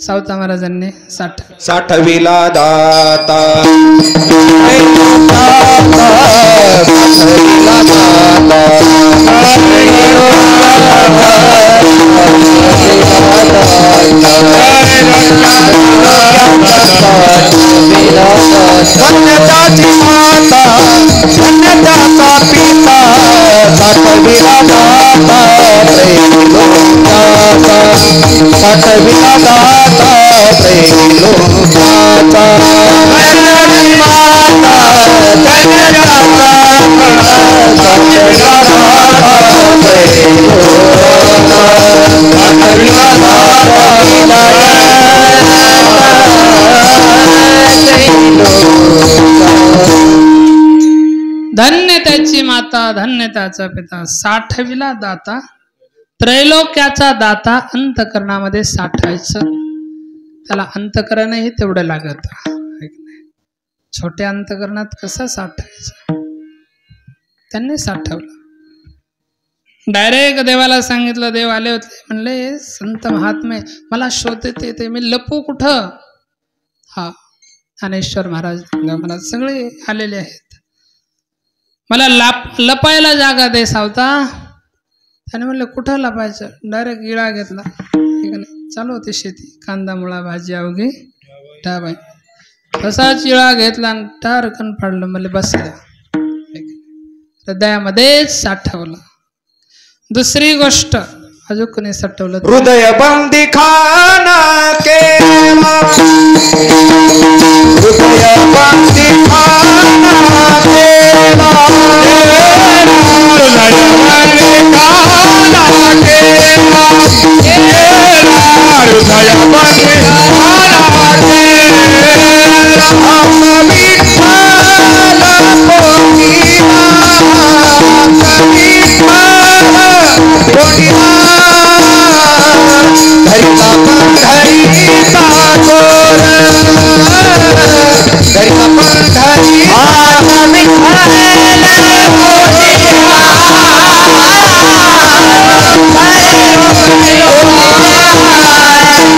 Speaker 1: सावता महाराजांनी
Speaker 2: साठविला दाता, धन्यताची माता, धन्यताचा पिता, साठविला दाता त्रैलोक्याचा, साठविला दाता त्रैलोक्याचा, धन्यताची माता, धन्यताचा पिता, साठविला दाता त्रैलोक्याचा, साठविला दाता
Speaker 1: धन्य त्याची माता, धन्य त्याचा पिता, साठविला दाता त्रैलोक्याचा दाता। अंतकरणामध्ये साठायचं, त्याला अंतकरणही तेवढं लागत। छोट्या अंतकरणात कसं साठायचं? त्यांनी साठवलं। डायरेक्ट देवाला सांगितलं, देव आले होते, म्हणले संत महात्मे मला शोधते ते, मी लपू कुठं? ज्ञानेश्वर महाराज, महाराज सगळे आलेले आहेत, मला लपायला जागा दे सावता। त्याने म्हणलं कुठं लपायचं? डायरेक्ट इळा घेतला, ठीक नाही, चालू होती शेती, कांदा मुळा भाजी अवघी टाबाई, तसाच इळा घेतला आणि टारकन फाडलं, मला बसल्या हृदयामध्येच साठवलं। दुसरी गोष्ट अजून कोणी साठवलं?
Speaker 2: हृदय बंदी खाना केला, हृदय बंदी खाना केला, हृदय बंदी खाना केला, हृदय बंदी खाना केला, हम विठ्ठल पोटिला, धरिला पंढरीचा गोर, धरिला पंढरी विठ्ठल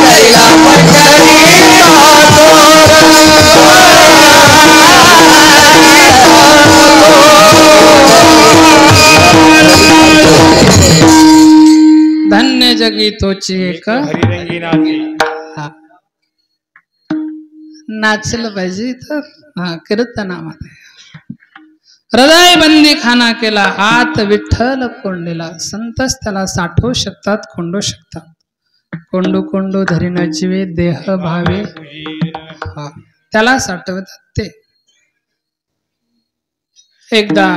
Speaker 2: धरिला पंढरीचा
Speaker 1: धन्य जगी तोची एक
Speaker 2: हरिरंगी नाती।
Speaker 1: नाचलं पाहिजे तर कीर्तनामध्ये। हृदय बंदी खाना केला, हात विठ्ठल कोंडलेला। संतच त्याला साठवू शकतात, कोंडू शकतात। कोंडू कोंडू धरीन जीवे देह भावे, त्याला साठवतात ते। एकदा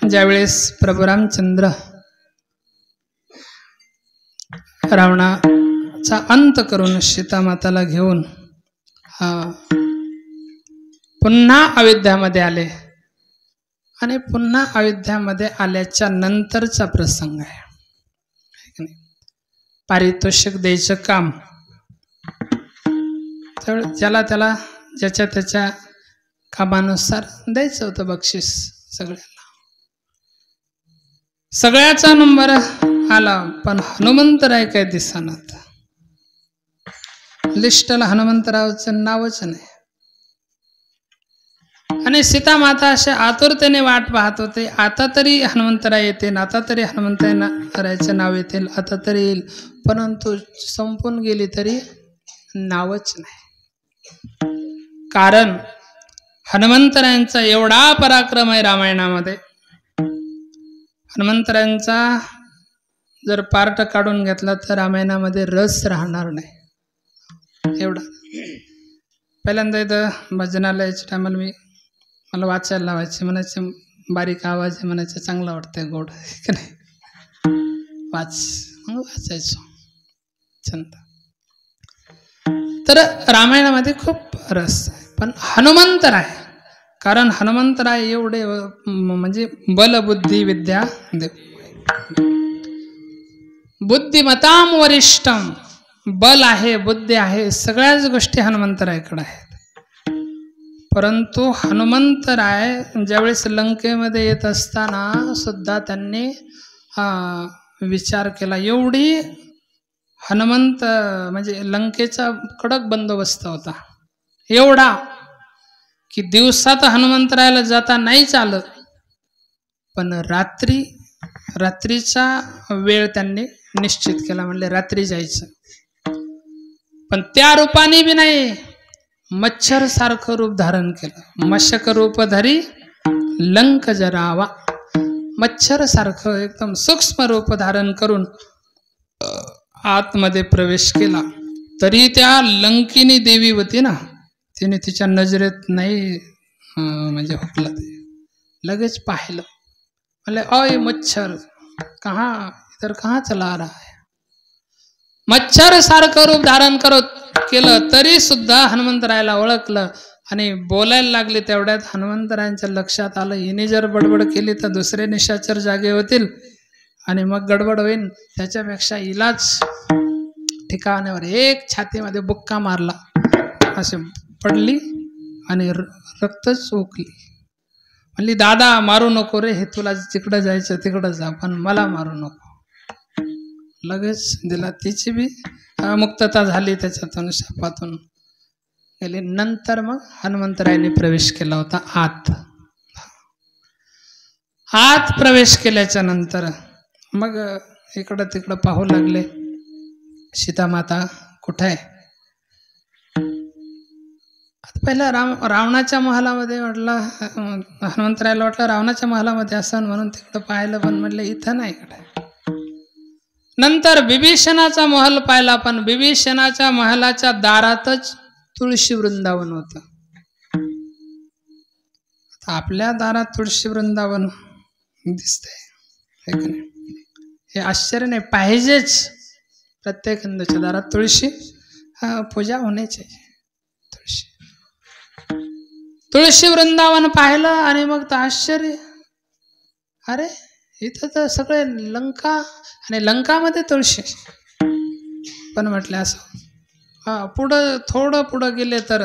Speaker 1: ज्यावेळेस प्रभू रामचंद्र रावणाचा अंत करून सीतामाताला घेऊन पुन्हा अयोध्यामध्ये आले, आणि पुन्हा अयोध्यामध्ये आल्याच्या नंतरचा प्रसंग आहे। पारितोषिक द्यायचं काम ज्याला त्याला ज्याच्या त्याच्या कामानुसार द्यायचं होतं बक्षीस, सगळ्याचा नंबर आला, पण हनुमंतराय काय दिसनात. लिस्टला हनुमंतरावचं नावच नाही. आणि सीता माता अशा आतुरतेने वाट पाहत होते, आता तरी हनुमंतराय येतील, आता तरी हनुमंतरायचं नाव येतील, आता तरी येईल. परंतु संपून गेली तरी नावच नाही. कारण हनुमंतरायांचा एवढा पराक्रम आहे रामायणामध्ये. हनुमंतरायांचा जर पार्ट काढून घेतला तर रामायणामध्ये रस राहणार नाही. एवढा. पहिल्यांदा इथं भजनालयाच्या टायमाला मला वाचायला लावायचे, म्हणायचे बारीक आवाज आहे, म्हणायचं चांगलं वाटतंय, गोड की नाही, वाच. मग वाचायचो छंद. तर रामायणामध्ये खूप रस आहे. पण हनुमंतराय, कारण हनुमंतराय एवढे म्हणजे बलबुद्धी विद्या देव, बुद्धिमताम वरिष्ठम, बल आहे, बुद्धी आहे, सगळ्याच गोष्टी हनुमंतरायकडे आहेत. परंतु हनुमंतराय ज्यावेळेस लंकेमध्ये येत असताना सुद्धा त्यांनी विचार केला. एवढी हनुमंत म्हणजे लंकेचा कडक बंदोबस्त होता, एवढा की दिवसात हनुमंतरायला जाता नाहीच आलं, पण रात्रीचा वेळ त्यांनी निश्चित केला. म्हणले रात्री जायचं. पण त्या रूपाने बी नाही, मच्छर सारखं रूप धारण केलं. मशक रूप धरी लंक जरावा, मच्छर सारखं एकदम सूक्ष्म रूप धारण करून आतमध्ये प्रवेश केला. तरी त्या लंकिनी देवी होती ना, तिने तिच्या नजरेत नाही म्हणजे हुकलं. ते लगेच पाहिलं. म्हणले अय मच्छर, इधर कहाँ चला रहा है. मच्छर सारखं रूप धारण केलं तरी सुद्धा हनुमंतरायला ओळखलं आणि बोलायला लागले. तेवढ्यात हनुमंतरायांच्या लक्षात आलं, हिने जर बडबड केली तर दुसरे निशाचर जागे होतील आणि मग गडबड होईल. त्याच्यापेक्षा इलाज ठिकाणावर एक छातीमध्ये बुक्का मारला, असे पडली आणि रक्तच ओकली. म्हणली दादा मारू नको रे, हे तुला जिकडं जायचं तिकडं जा, पण मला मारू नको. लगेच दिला. तिची बी मुक्तता झाली त्याच्यातून, शापातून गेली. नंतर मग हनुमंतरायांनी प्रवेश केला होता आत प्रवेश केल्याच्या नंतर मग इकडं तिकडं पाहू लागले, सीतामाता कुठे आहे. पहिला रावणाच्या महालामध्ये म्हटलं, हनुमंतरायला वाटलं रावणाच्या महालामध्ये असं, म्हणून तिकडं पाहिलं, पण म्हटलं इथं नाही इकडे. नंतर बिभीषणाचा महल पाहिला, पण बिभीषणाच्या महलाच्या दारातच तुळशी वृंदावन होतं. आपल्या दारात तुळशी वृंदावन दिसतंय, हे आश्चर्य नाही. पाहिजेच, प्रत्येक हिंदूच्या दारात तुळशी पूजा होण्याची. तुळशी वृंदावन पाहिलं आणि मग तर आश्चर्य, अरे इथं तर सगळे लंका आणि लंकामध्ये तुळशी. पण म्हटलं असं थोडं पुढं गेले तर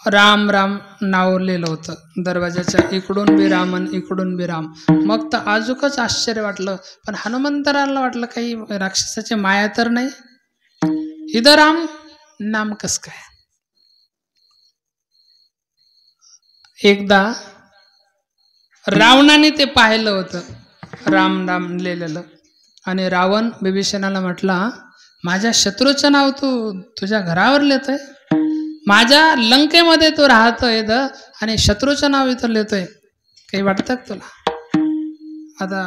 Speaker 1: राम राम नावलेलं होतं दरवाजाच्या, इकडून बी रामन इकडून बी राम. मग तर अजूकच आश्चर्य वाटलं. पण हनुमंतराला वाटलं काही राक्षसाची माया तर नाही, इथं राम नाम कस काय. एकदा रावणाने ते पाहिलं होतं, राम राम लिहिलेलं, आणि रावण बिभीषणाला म्हटला, माझ्या शत्रूचं नाव तू तुझ्या घरावर लिहितोय, माझ्या लंकेमध्ये तू राहतोय आणि शत्रूचं नाव इथं लिहितोय, काही वाटतं तुला. आता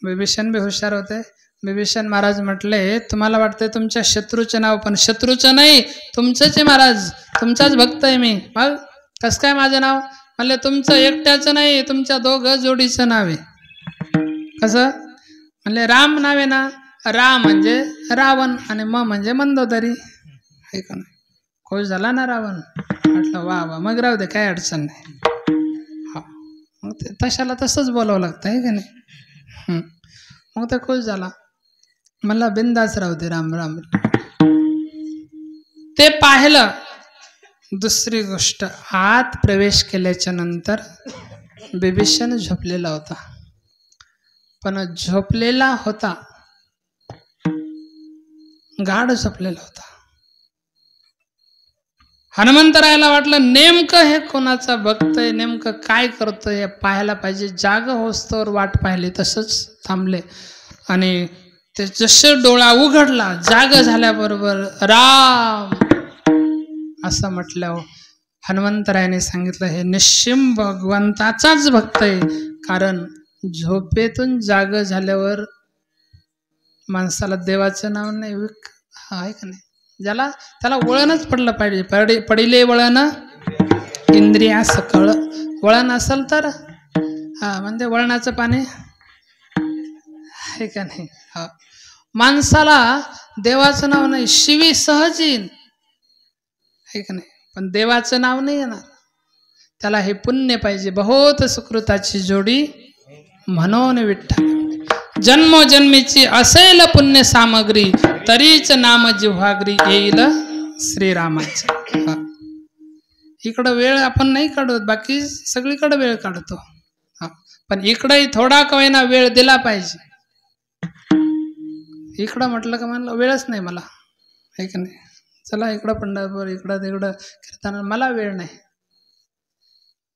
Speaker 1: बिभीषण बी हुशार होते. बिभीषण महाराज म्हटले, तुम्हाला वाटतंय तुमच्या शत्रूचं नाव, पण शत्रूचं नाही, तुमचंच आहे महाराज, तुमचाच भक्त आहे मी. मग कसं काय माझं नाव. म्हणले तुमचं एकट्याचं नाही, तुमच्या दोघं जोडीचं नाव आहे. कसं. म्हणले राम नाव आहे ना, रा म्हणजे रावण आणि म म्हणजे मंदोदरी, आहे का नाही. खुश झाला ना रावण. म्हटलं वा वा, मग राहू दे, काय अडचण नाही. हा, मग ते तशाला तसंच बोलावं लागतं, आहे का नाही. मग ते खुश झाला. मला बिंदास राहू दे, राम राम. ते पाहिलं. दुसरी गोष्ट, आत प्रवेश केल्याच्या नंतर बिभीषण झोपलेला होता, पण झोपलेला होता, गाढ झोपलेला होता. हनुमंतरायाला वाटलं नेमकं हे कोणाचा भक्त आहे, नेमकं काय करतोय हे पाहायला पाहिजे. जाग होस्तोवर वाट पाहिली, तसंच थांबले. आणि ते जसं डोळा उघडला, जाग झाल्याबरोबर राम असं म्हटल्यावर हनुमंतरायाने सांगितलं हे निश्चिम भगवंताचाच भक्त आहे. कारण झोपेतून जाग झाल्यावर माणसाला देवाचं नाव नाही आहे का नाही, ज्याला त्याला वळणच पडलं पाहिजे. पडिले वळण इंद्रिया सकळ. वळण असेल तर म्हणजे वळणाचं पाणी आहे का नाही. माणसाला देवाचं नाव नाही, शिवी सहज येईन आहे का नाही, पण देवाचं नाव नाही येणार. त्याला हे पुण्य पाहिजे. बहुत सुकृताची जोडी म्हणून विठ्ठल. जन्मोजन्मीची असेल पुण्य सामग्री, तरीच नाम जिव्हाग्री येईल श्रीरामाचे. इकडं वेळ आपण नाही काढत, बाकी सगळीकडे वेळ काढतो. पण इकडंही थोडा कवयना वेळ दिला पाहिजे. इकडं म्हटलं का म्हणलं वेळच नाही मला आहे का नाही. चला इकडं पंढरपूर, इकडं तिकडं कीर्तन, मला वेळ नाही.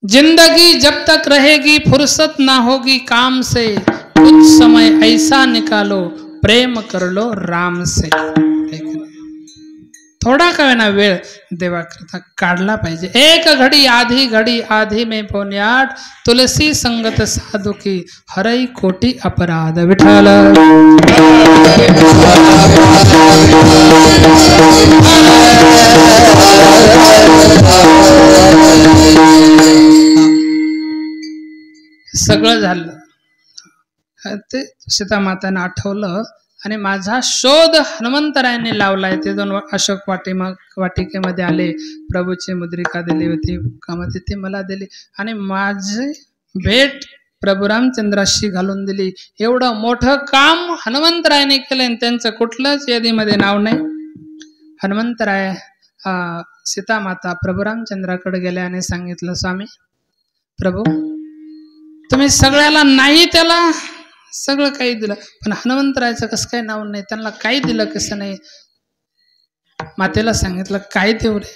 Speaker 1: जिंदगी जब तक रहेगी फुर्सत ना होगी काम से, कुछ समय ऐसा निकालो प्रेम कर लो राम से. थोडा का ना वेळ देवाकरता काढला पाहिजे. एक घडी आधी में पोन्याट, तुलसी संगत साधू की हरई कोटी अपराध. विठ्ठल सगळं झालं. ते सीतामाताने आठवलं आणि माझा शोध हनुमंतरायाने लावलाय. ते दोन अशोक वाटिकेमध्ये आले, प्रभूची मुद्रिका दिली होती कामध्ये, ते मला दिली आणि माझी भेट प्रभू रामचंद्राशी घालून दिली. एवढं मोठं काम हनुमंतरायाने केलं आणि त्यांचं कुठलंच यादीमध्ये नाव नाही. हनुमंतराय सीतामाता प्रभू रामचंद्राकडे गेल्या आणि सांगितलं, स्वामी प्रभू तुम्ही सगळ्याला नाही त्याला सगळं काही दिलं, पण हनुमंतरायाचं कसं काही नाव नाही, त्यांना काही दिलं कसं नाही. मातेला सांगितलं काय देऊ रे,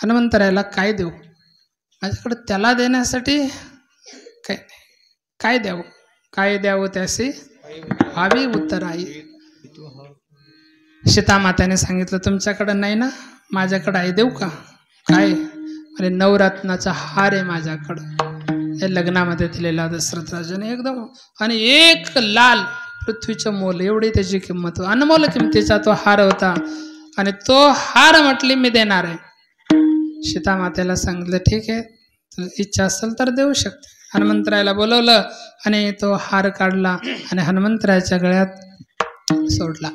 Speaker 1: हनुमंतरायाला काय देऊ, माझ्याकडे त्याला देण्यासाठी काय नाही, काय द्यावं, काय द्यावं त्याशी हवी उत्तर आई. सीतामाताने सांगितलं तुमच्याकडे नाही ना, माझ्याकडे आहे, देऊ का. काय, अरे नवरत्नाचा हार आहे माझ्याकडं, हे लग्नामध्ये दिलेला दशरथ राजाने एकदम, आणि एक लाल पृथ्वीचं मोल एवढी त्याची किंमत, अनमोल किमतीचा तो हार होता. आणि तो हार म्हटली मी देणार आहे. सीतामातेला सांगितलं ठीक आहे, तुला इच्छा असेल तर देऊ शकते. हनुमंतरायाला बोलवलं आणि तो हार काढला आणि हनुमंतरायाच्या गळ्यात सोडला.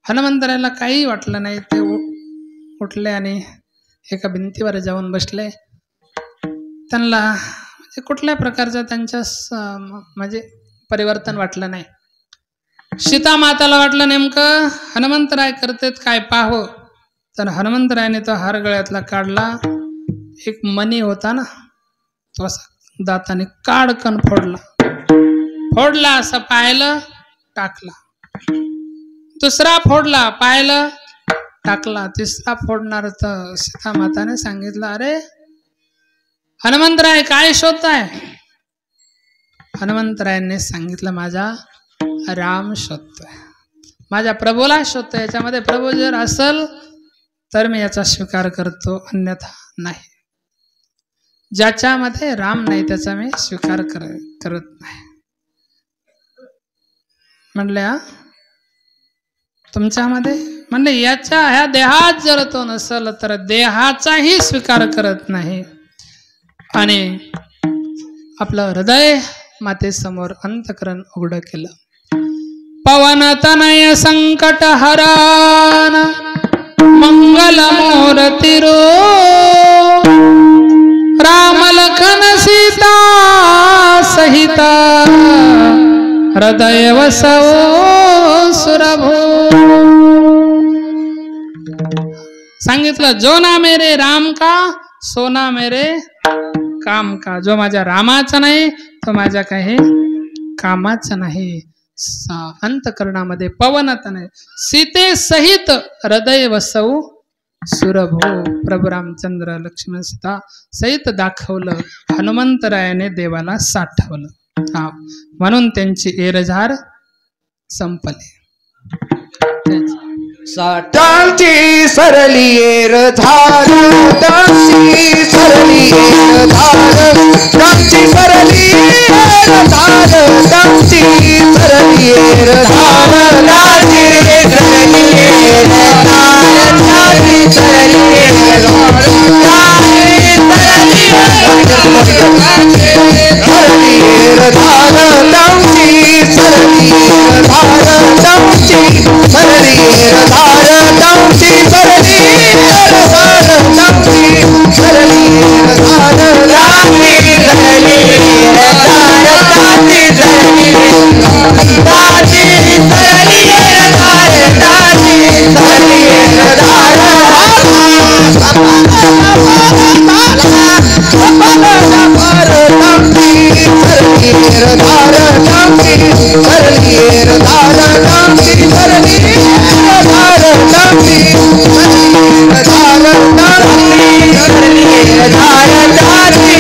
Speaker 1: हनुमंतरायाला काही वाटलं नाही. ते उठले आणि एका भिंतीवर जाऊन बसले. त्यांना म्हणजे कुठल्या प्रकारचं त्यांच्या म्हणजे परिवर्तन वाटलं नाही. सीतामाताला वाटलं नेमकं हनुमंतराय करतेत काय पाहावं, तर हनुमंतरायाने तो हार गळ्यातला काढला. एक मणी होता ना, तो असा दाताने काडकन फोडला, असं पाहिलं टाकला, दुसरा फोडला पाहिलं टाकला, तिसरा फोडणार तर सीतामाताने सांगितलं अरे हनुमंतराय काय शोधताय. हनुमंतरायांनी सांगितलं माझा राम शोधतोय, माझ्या प्रभूला शोधतोय. याच्यामध्ये प्रभू जर असल तर मी याचा स्वीकार करतो, अन्यथा नाही. ज्याच्यामध्ये राम नाही त्याचा मी स्वीकार करत नाही. म्हणले तुमच्यामध्ये, म्हणले याच्या ह्या देहात जर तो नसल तर देहाचाही स्वीकार करत नाही. आणि आपलं हृदय मातेसमोर अंतकरण उघड केलं. पवन तनय संकट हरण मंगल मूर्ती रो, राम लखन सीता सहित हृदय वसवो सुरभो. सांगितलं जो ना मेरे राम का सोना मेरे काम का. जो माझ्या रामाचा नाही तो माझ्या काही कामाचा नाही. अंतकरणामध्ये पवनता नाही. सीते सहित हृदय वसवू सुरभो. प्रभू रामचंद्र लक्ष्मण सीता सहित दाखवलं. हनुमंतरायाने देवाला साठवलं. हा म्हणून त्यांची एरझार संपली.
Speaker 2: साठांची सरली एरझार, डांची सरली एरझार, डांची सरली एरझार, डांची सरली एरझार, डांची सरली एरझार, डांची सरली एरझार, सरली एरझार, डांची सरली एरझार, डांची सरली एरझार, डांची सरली एरझार, डांची सरली एरझार, डांची सरली एरझार, डांची सरली एरझार, डांची सरली एरझार, डांची सरली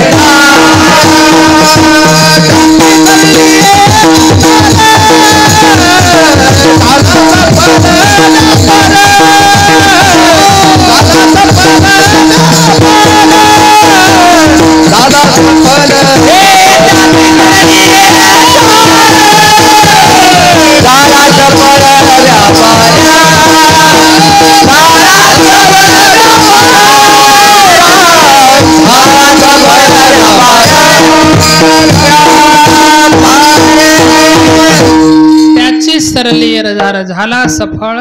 Speaker 2: एरझार,
Speaker 1: त्याची सरली एरझार झाला सफळ.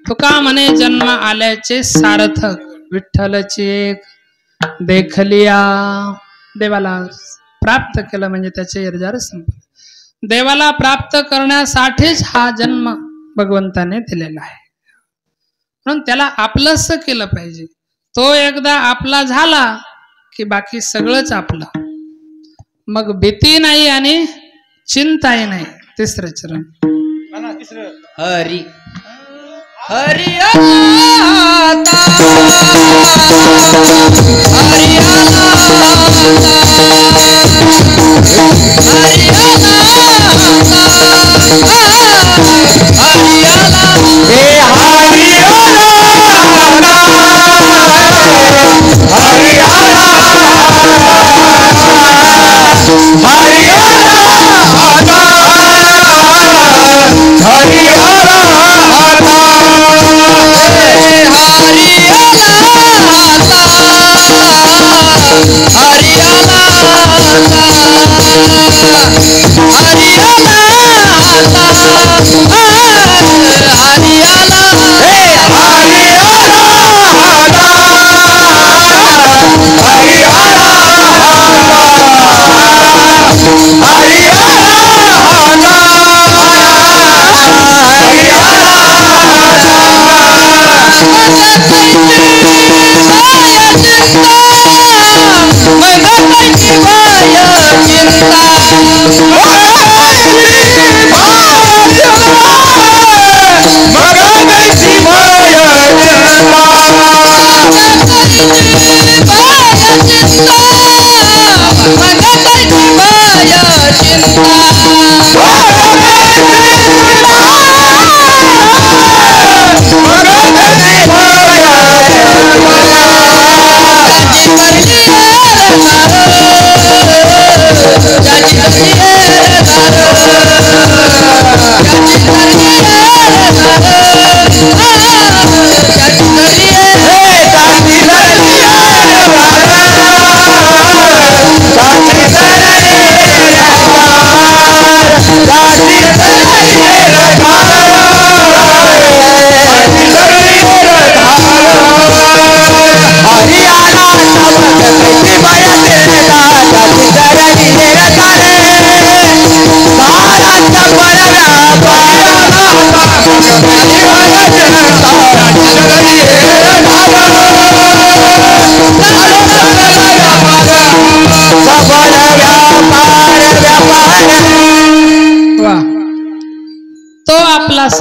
Speaker 1: तुका म्हणे जन्म आल्याचे सार्थक. विठ्ठलची एक देखलिया. देवाला प्राप्त केलं म्हणजे त्याचे एरझार संपलं. देवाला प्राप्त करण्यासाठीच हा जन्म भगवंताने दिलेला आहे. म्हणून त्याला आपलंस केलं पाहिजे. तो एकदा आपला झाला की बाकी सगळंच आपलं. मग भीती नाही आणि चिंताही नाही. तिसरं चरण
Speaker 2: हरी हरी चिंता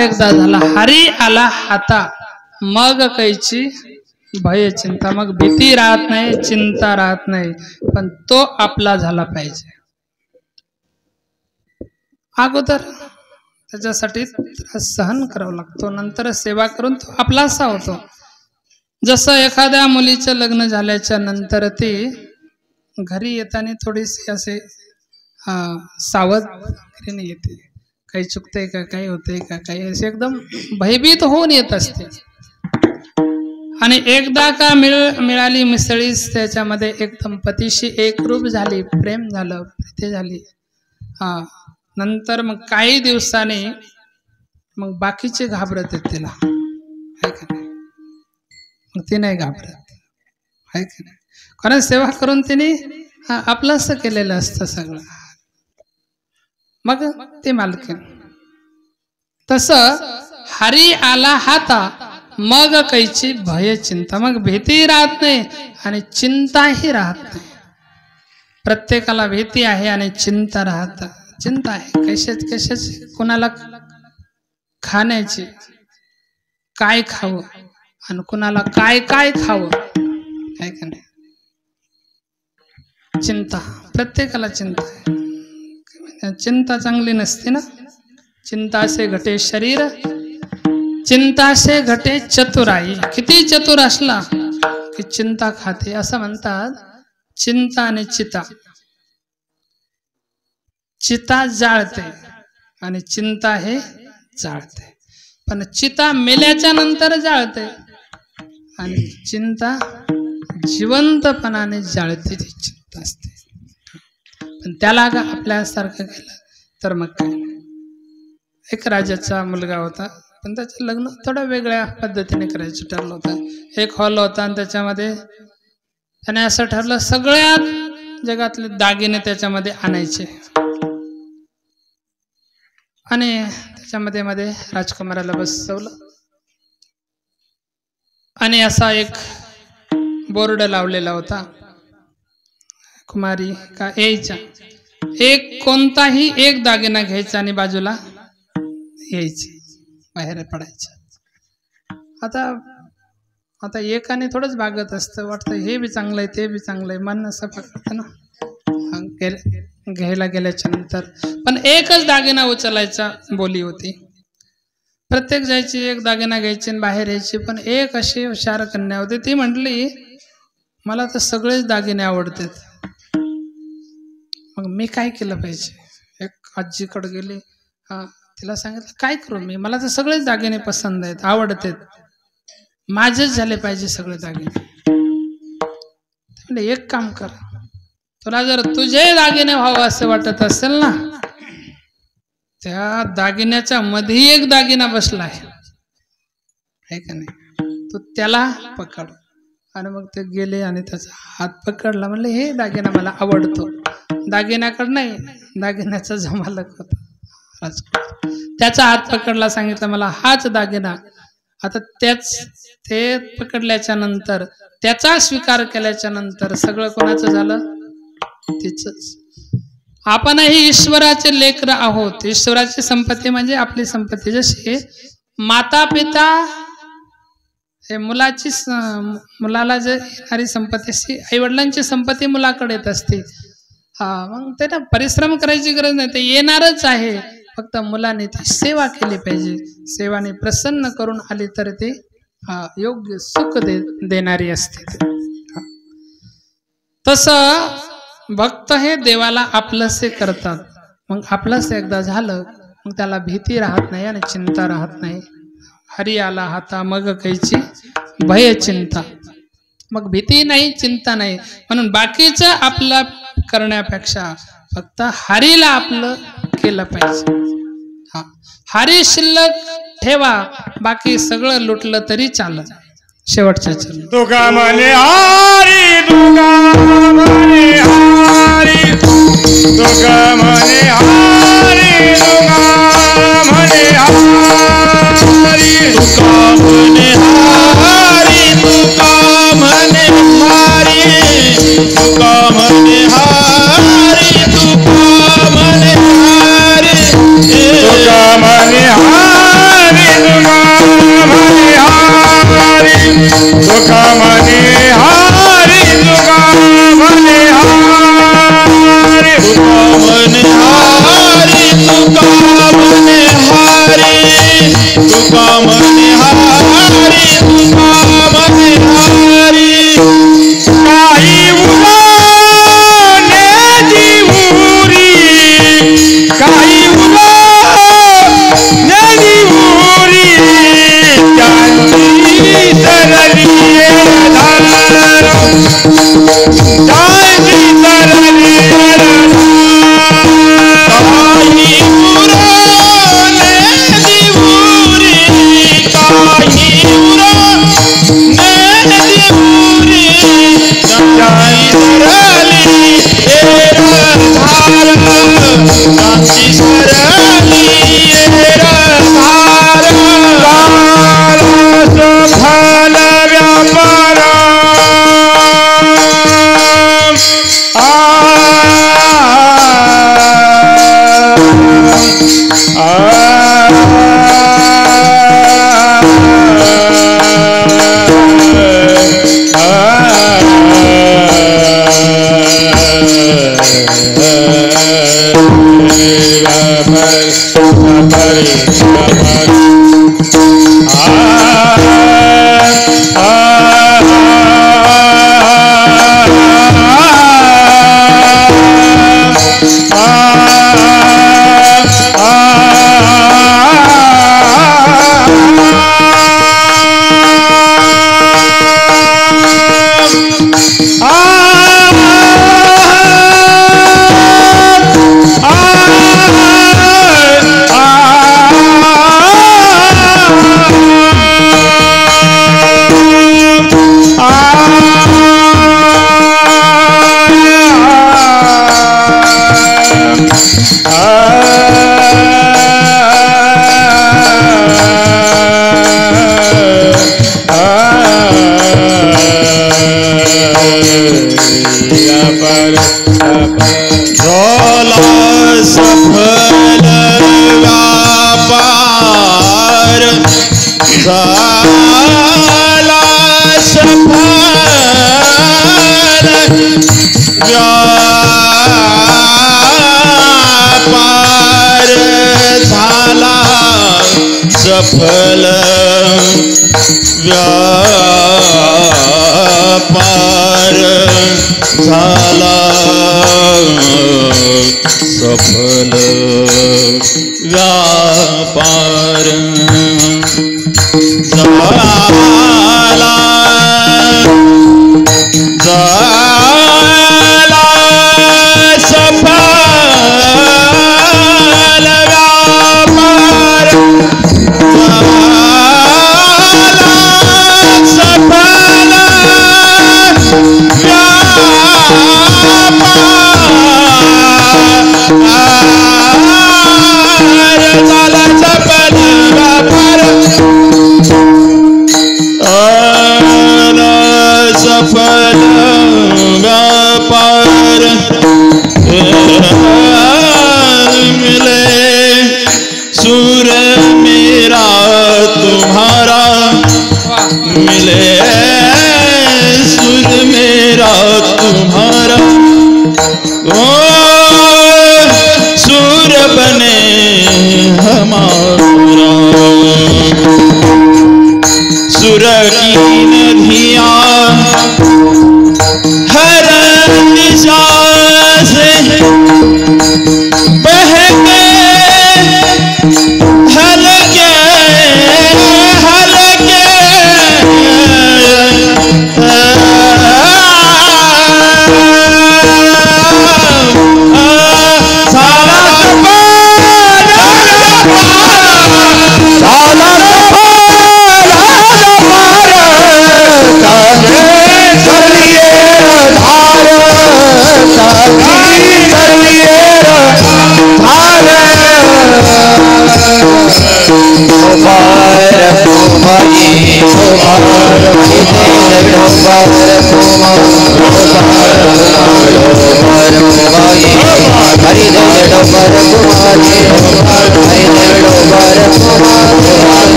Speaker 1: एकदा झाला, हरी आला हाता मग कैची भय चिंता. मग भीती राहत नाही, चिंता राहत नाही, पण तो आपला झाला पाहिजे. अगोदर त्याच्यासाठी सहन करावं लागतो, नंतर सेवा करून तो आपलासा होतो. जसं एखाद्या मुलीचं लग्न झाल्याच्या नंतर ती घरी येताना थोडीशी असे सावध येते, काही चुकतंय का, काही होतंय का, काही असे एकदम भयभीत होऊन येत असते. आणि एकदा का मिळाली मिसळीस त्याच्यामध्ये एकदम पतीशी एकरूप झाली, प्रेम झालं, प्रीती झाली. नंतर मग काही दिवसांनी मग बाकीचे घाबरत आहेत तिला, आहे का नाही? मग ती नाही घाबरत, आहे का नाही? कारण सेवा करून तिने आपलंच केलेलं असतं सगळं. मग ते मालकीन. तसं हरी आला हाता मग कैची भय चिंता. मग भीती राहत नाही आणि चिंताही राहत नाही. प्रत्येकाला भीती आहे आणि चिंता राहत, चिंता आहे कशाची, कुणाला खाण्याची, काय खावं आणि कुणाला काय काय खावं, आहे का नाही? चिंता, प्रत्येकाला चिंता आहे. चिंता चांगली नसते ना. चिंता से घटे शरीर, चिंता से घटे चतुराई. किती चतुर असला की चिंता खाते, असं म्हणतात. चिंता आणि चिता, चिता जाळते आणि चिंता हे जाळते. पण चिता मेल्याच्या नंतर जाळते आणि चिंता जिवंतपणाने जाळते, ती चिंता असते. पण त्याला आपल्यासारखं केलं तर मग काय. एक राजाचा मुलगा होता, पण त्याचं लग्न थोडं वेगळ्या पद्धतीने करायचं ठरलं होतं. एक हॉल होता आणि त्याच्यामध्ये त्याने असं ठरलं सगळ्यात जगातले दागिने त्याच्यामध्ये आणायचे. आणि त्याच्यामध्ये मध्ये राजकुमाराला बसवलं आणि असा एक बोर्ड लावलेला होता, कुमारी का यायच्या, एक कोणताही एक दागिना घ्यायचा आणि बाजूला यायची, बाहेर पडायचं. आता एकाने थोडंच भागत असतं, वाटतं हे बी चांगलं आहे, ते बी चांगलं आहे, मन असं पकडतं ना. घ्यायला गेल्याच्या नंतर पण एकच दागिना उचलायचा बोली होती. प्रत्येक जायची, एक दागिना घ्यायची आणि बाहेर यायची. पण एक अशी हुशार कन्या होती, ती म्हटली मला तर सगळेच दागिने आवडतात, मग मी काय केलं पाहिजे. एक आजीकडे गेली, तिला सांगितलं काय करू मी, मला तर सगळेच दागिने पसंत आहेत, आवडतात, माझेच झाले पाहिजे सगळे दागिने. एक काम कर, तुला जर तुझे दागिने व्हावं असं वाटत असेल ना, त्या दागिन्याच्या मध्ये एक दागिना बसला आहे का नाही, तू त्याला पकड. आणि मग ते गेले आणि त्याचा हात पकडला, म्हणले हे दागिना मला आवडतो. दागिन्याकडे नाही, दागिन्याचा जो मालक होता त्याचा हात पकडला, सांगितलं मला हाच दागिना. आता ते पकडल्याच्या नंतर, त्याचा स्वीकार केल्याच्या नंतर सगळं कोणाचं झालं, तिचंच. आपणही ईश्वराचे लेकरं आहोत. ईश्वराची संपत्ती म्हणजे आपली संपत्ती. जशी माता पिता हे मुलाला जे येणारी संपत्ती, आई वडिलांची संपत्ती मुलाकडे येत असते. मग ते ना परिश्रम करायची गरज नाही, ते येणारच आहे. फक्त मुलाने ती सेवा केली पाहिजे. सेवाने प्रसन्न करून आली तर ते योग्य सुख देणारी असते. तसं भक्त हे देवाला आपलंसे करतात. मग आपलंसे एकदा झालं, मग त्याला भीती राहत नाही आणि चिंता राहत नाही. हरी आला हाता मग कैची भय चिंता. मग भीती नाही, चिंता नाही. म्हणून बाकीचं आपलं करण्यापेक्षा फक्त हरीला आपलं केलं पाहिजे. हरी शिल्लक ठेवा, बाकी सगळं लुटलं तरी चालत. शेवटच्या चरण
Speaker 2: तुका म्हणे हरी, तुका म्हणे हरी, तुका म्हणे हरी, तुका म्हणे हरी, तुका म्हणे हरी, तुका म्हणे हरी, तुका म्हणे हरी, तुका म्हणे हरी, तुका म्हणे हरी, व्यापार झाला सफल व्यापार झाला सफल व्यापार झाला झाला सफल व्यापार सफल सफल व्यापार मिले सुर मेरा तुम्हारा मिले सुर मेरा तुम्हारा ओ सुर बने हमारा सुर की नदियाँ हर दिशा से बह के हलके हलके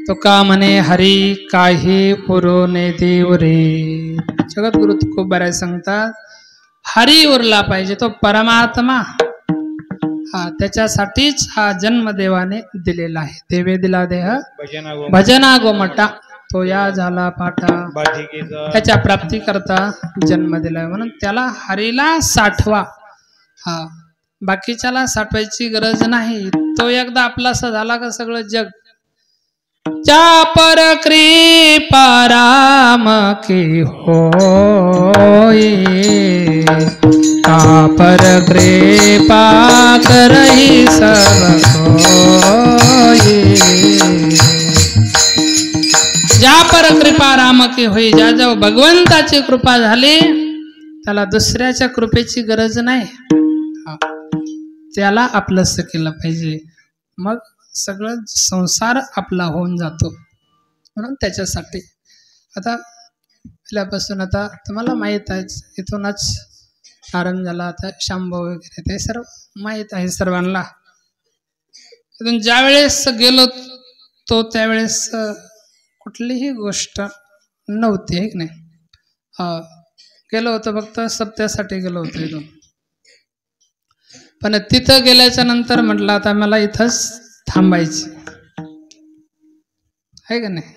Speaker 1: तुका म्हणे हरी काही उरवणे देव रे. जगद्गुरु तुकोबाराय सांगतात हरी उरला पाहिजे, तो परमात्मा. हा त्याच्यासाठीच हा जन्म देवाने दिलेला आहे. देवे दिला देह भजना गोमटा, तो या झाला पाटा. त्याच्या प्राप्ती करता जन्म दिलाय म्हणून त्याला हरीला साठवा. हा बाकीच्याला साठवायची गरज नाही. तो एकदा आपलासा झाला का सगळं जग. जा पर कृपा राम की होई, का पर कृपा करही सब कोई. ज्या पर कृपा राम की होई, ज्या ज्या भगवंताची कृपा झाली त्याला दुसऱ्याच्या कृपेची गरज नाही. त्याला आपलंस केलं पाहिजे, मग सगळं संसार आपला होऊन जातो. म्हणून त्याच्यासाठी आता पहिल्यापासून आता तुम्हाला माहीत आहे, इथूनच प्रारंभ झाला. आता शांभव वगैरे ते सर्व माहीत आहे सर्वांना. इथून ज्या वेळेस गेलो तो त्यावेळेस कुठलीही गोष्ट नव्हती, आहे की नाही. गेलो होतो फक्त सप्त्यासाठी गेलो होतो इथून. पण तिथं गेल्याच्या नंतर म्हटलं आता मला इथंच थांबायची, आहे का नाही.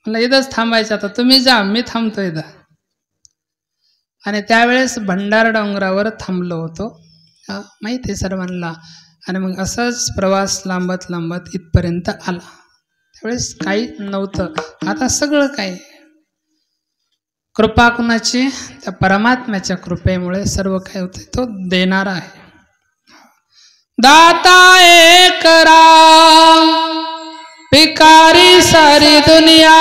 Speaker 1: मला इथंच थांबायचं, आता तुम्ही जा, मी थांबतो इथं. आणि त्यावेळेस भंडार डोंगरावर थांबलो होतो, माहिती आहे सर्वांना. आणि मग असाच प्रवास लांबत लांबत इथपर्यंत आला. त्यावेळेस काही नव्हतं, आता सगळं काही. कृपा कुणाची? त्या परमात्म्याच्या कृपेमुळे सर्व काही होते. तो देणारा आहे. दाता एक राम, भिकारी सारी दुनिया.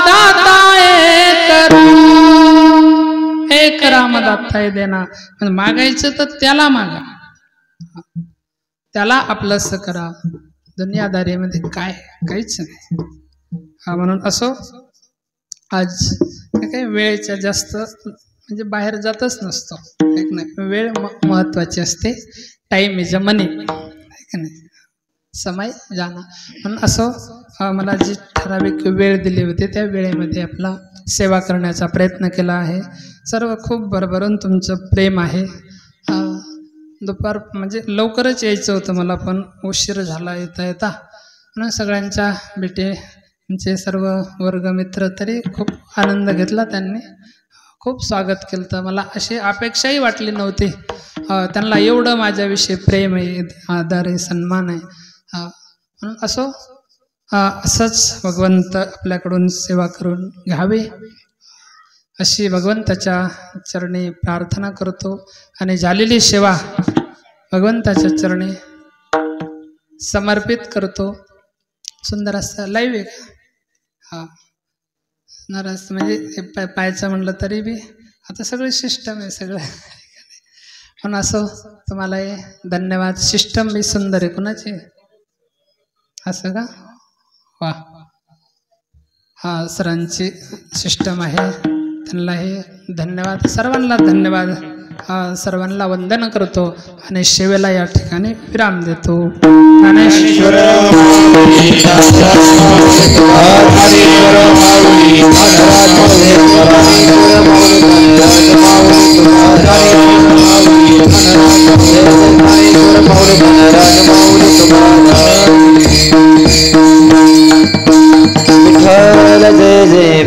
Speaker 1: दाता एक राम, एक राम दाता आहे देना. मागायचं तर त्याला मागा, त्याला आपलंस करा. दुनियादारीमध्ये काय काहीच नाही. म्हणून असो, आज काही वेळेच्या जास्त म्हणजे बाहेर जातच नसतो, आहे की नाही. वेळ महत्त्वाची असते. टाईम इज अ मनी, आहे की नाही. समय जाणं. म्हणून असं मला जी ठराविक वेळ दिली होती त्या वेळेमध्ये आपला सेवा करण्याचा प्रयत्न केला आहे. सर्व खूप भरभरून तुमचं प्रेम आहे. दुपार म्हणजे लवकरच यायचं होतं मला, पण उशीर झाला येता येता. म्हणून सगळ्यांच्या भेटीचे सर्व वर्गमित्र तरी खूप आनंद घेतला. त्यांनी खूप स्वागत केलं. तर मला अशी अपेक्षाही वाटली नव्हती. त्यांना एवढं माझ्याविषयी प्रेम आहे, आदर आहे, सन्मान आहे. म्हणून असंच भगवंत आपल्याकडून सेवा करून घ्यावी अशी भगवंताच्या चरणी प्रार्थना करतो. आणि झालेली सेवा भगवंताच्या चरणी समर्पित करतो. सुंदर असं लाईव्ह आहे का? हां, नाराज म्हणजे पाहायचं म्हणलं तरी बी आता सगळं सिस्टम आहे सगळं. पण असं तुम्हाला हे धन्यवाद. सिस्टम बी सुंदर आहे. कुणाची असं का? वा, हा सरांची सिस्टम आहे. त्यांना हे धन्यवाद. सर्वांना धन्यवाद. सर्वांना वंदन करतो आणि सेवेला या ठिकाणी विराम देतो. ज्ञानेश्वर
Speaker 3: विठ्ठल जय जय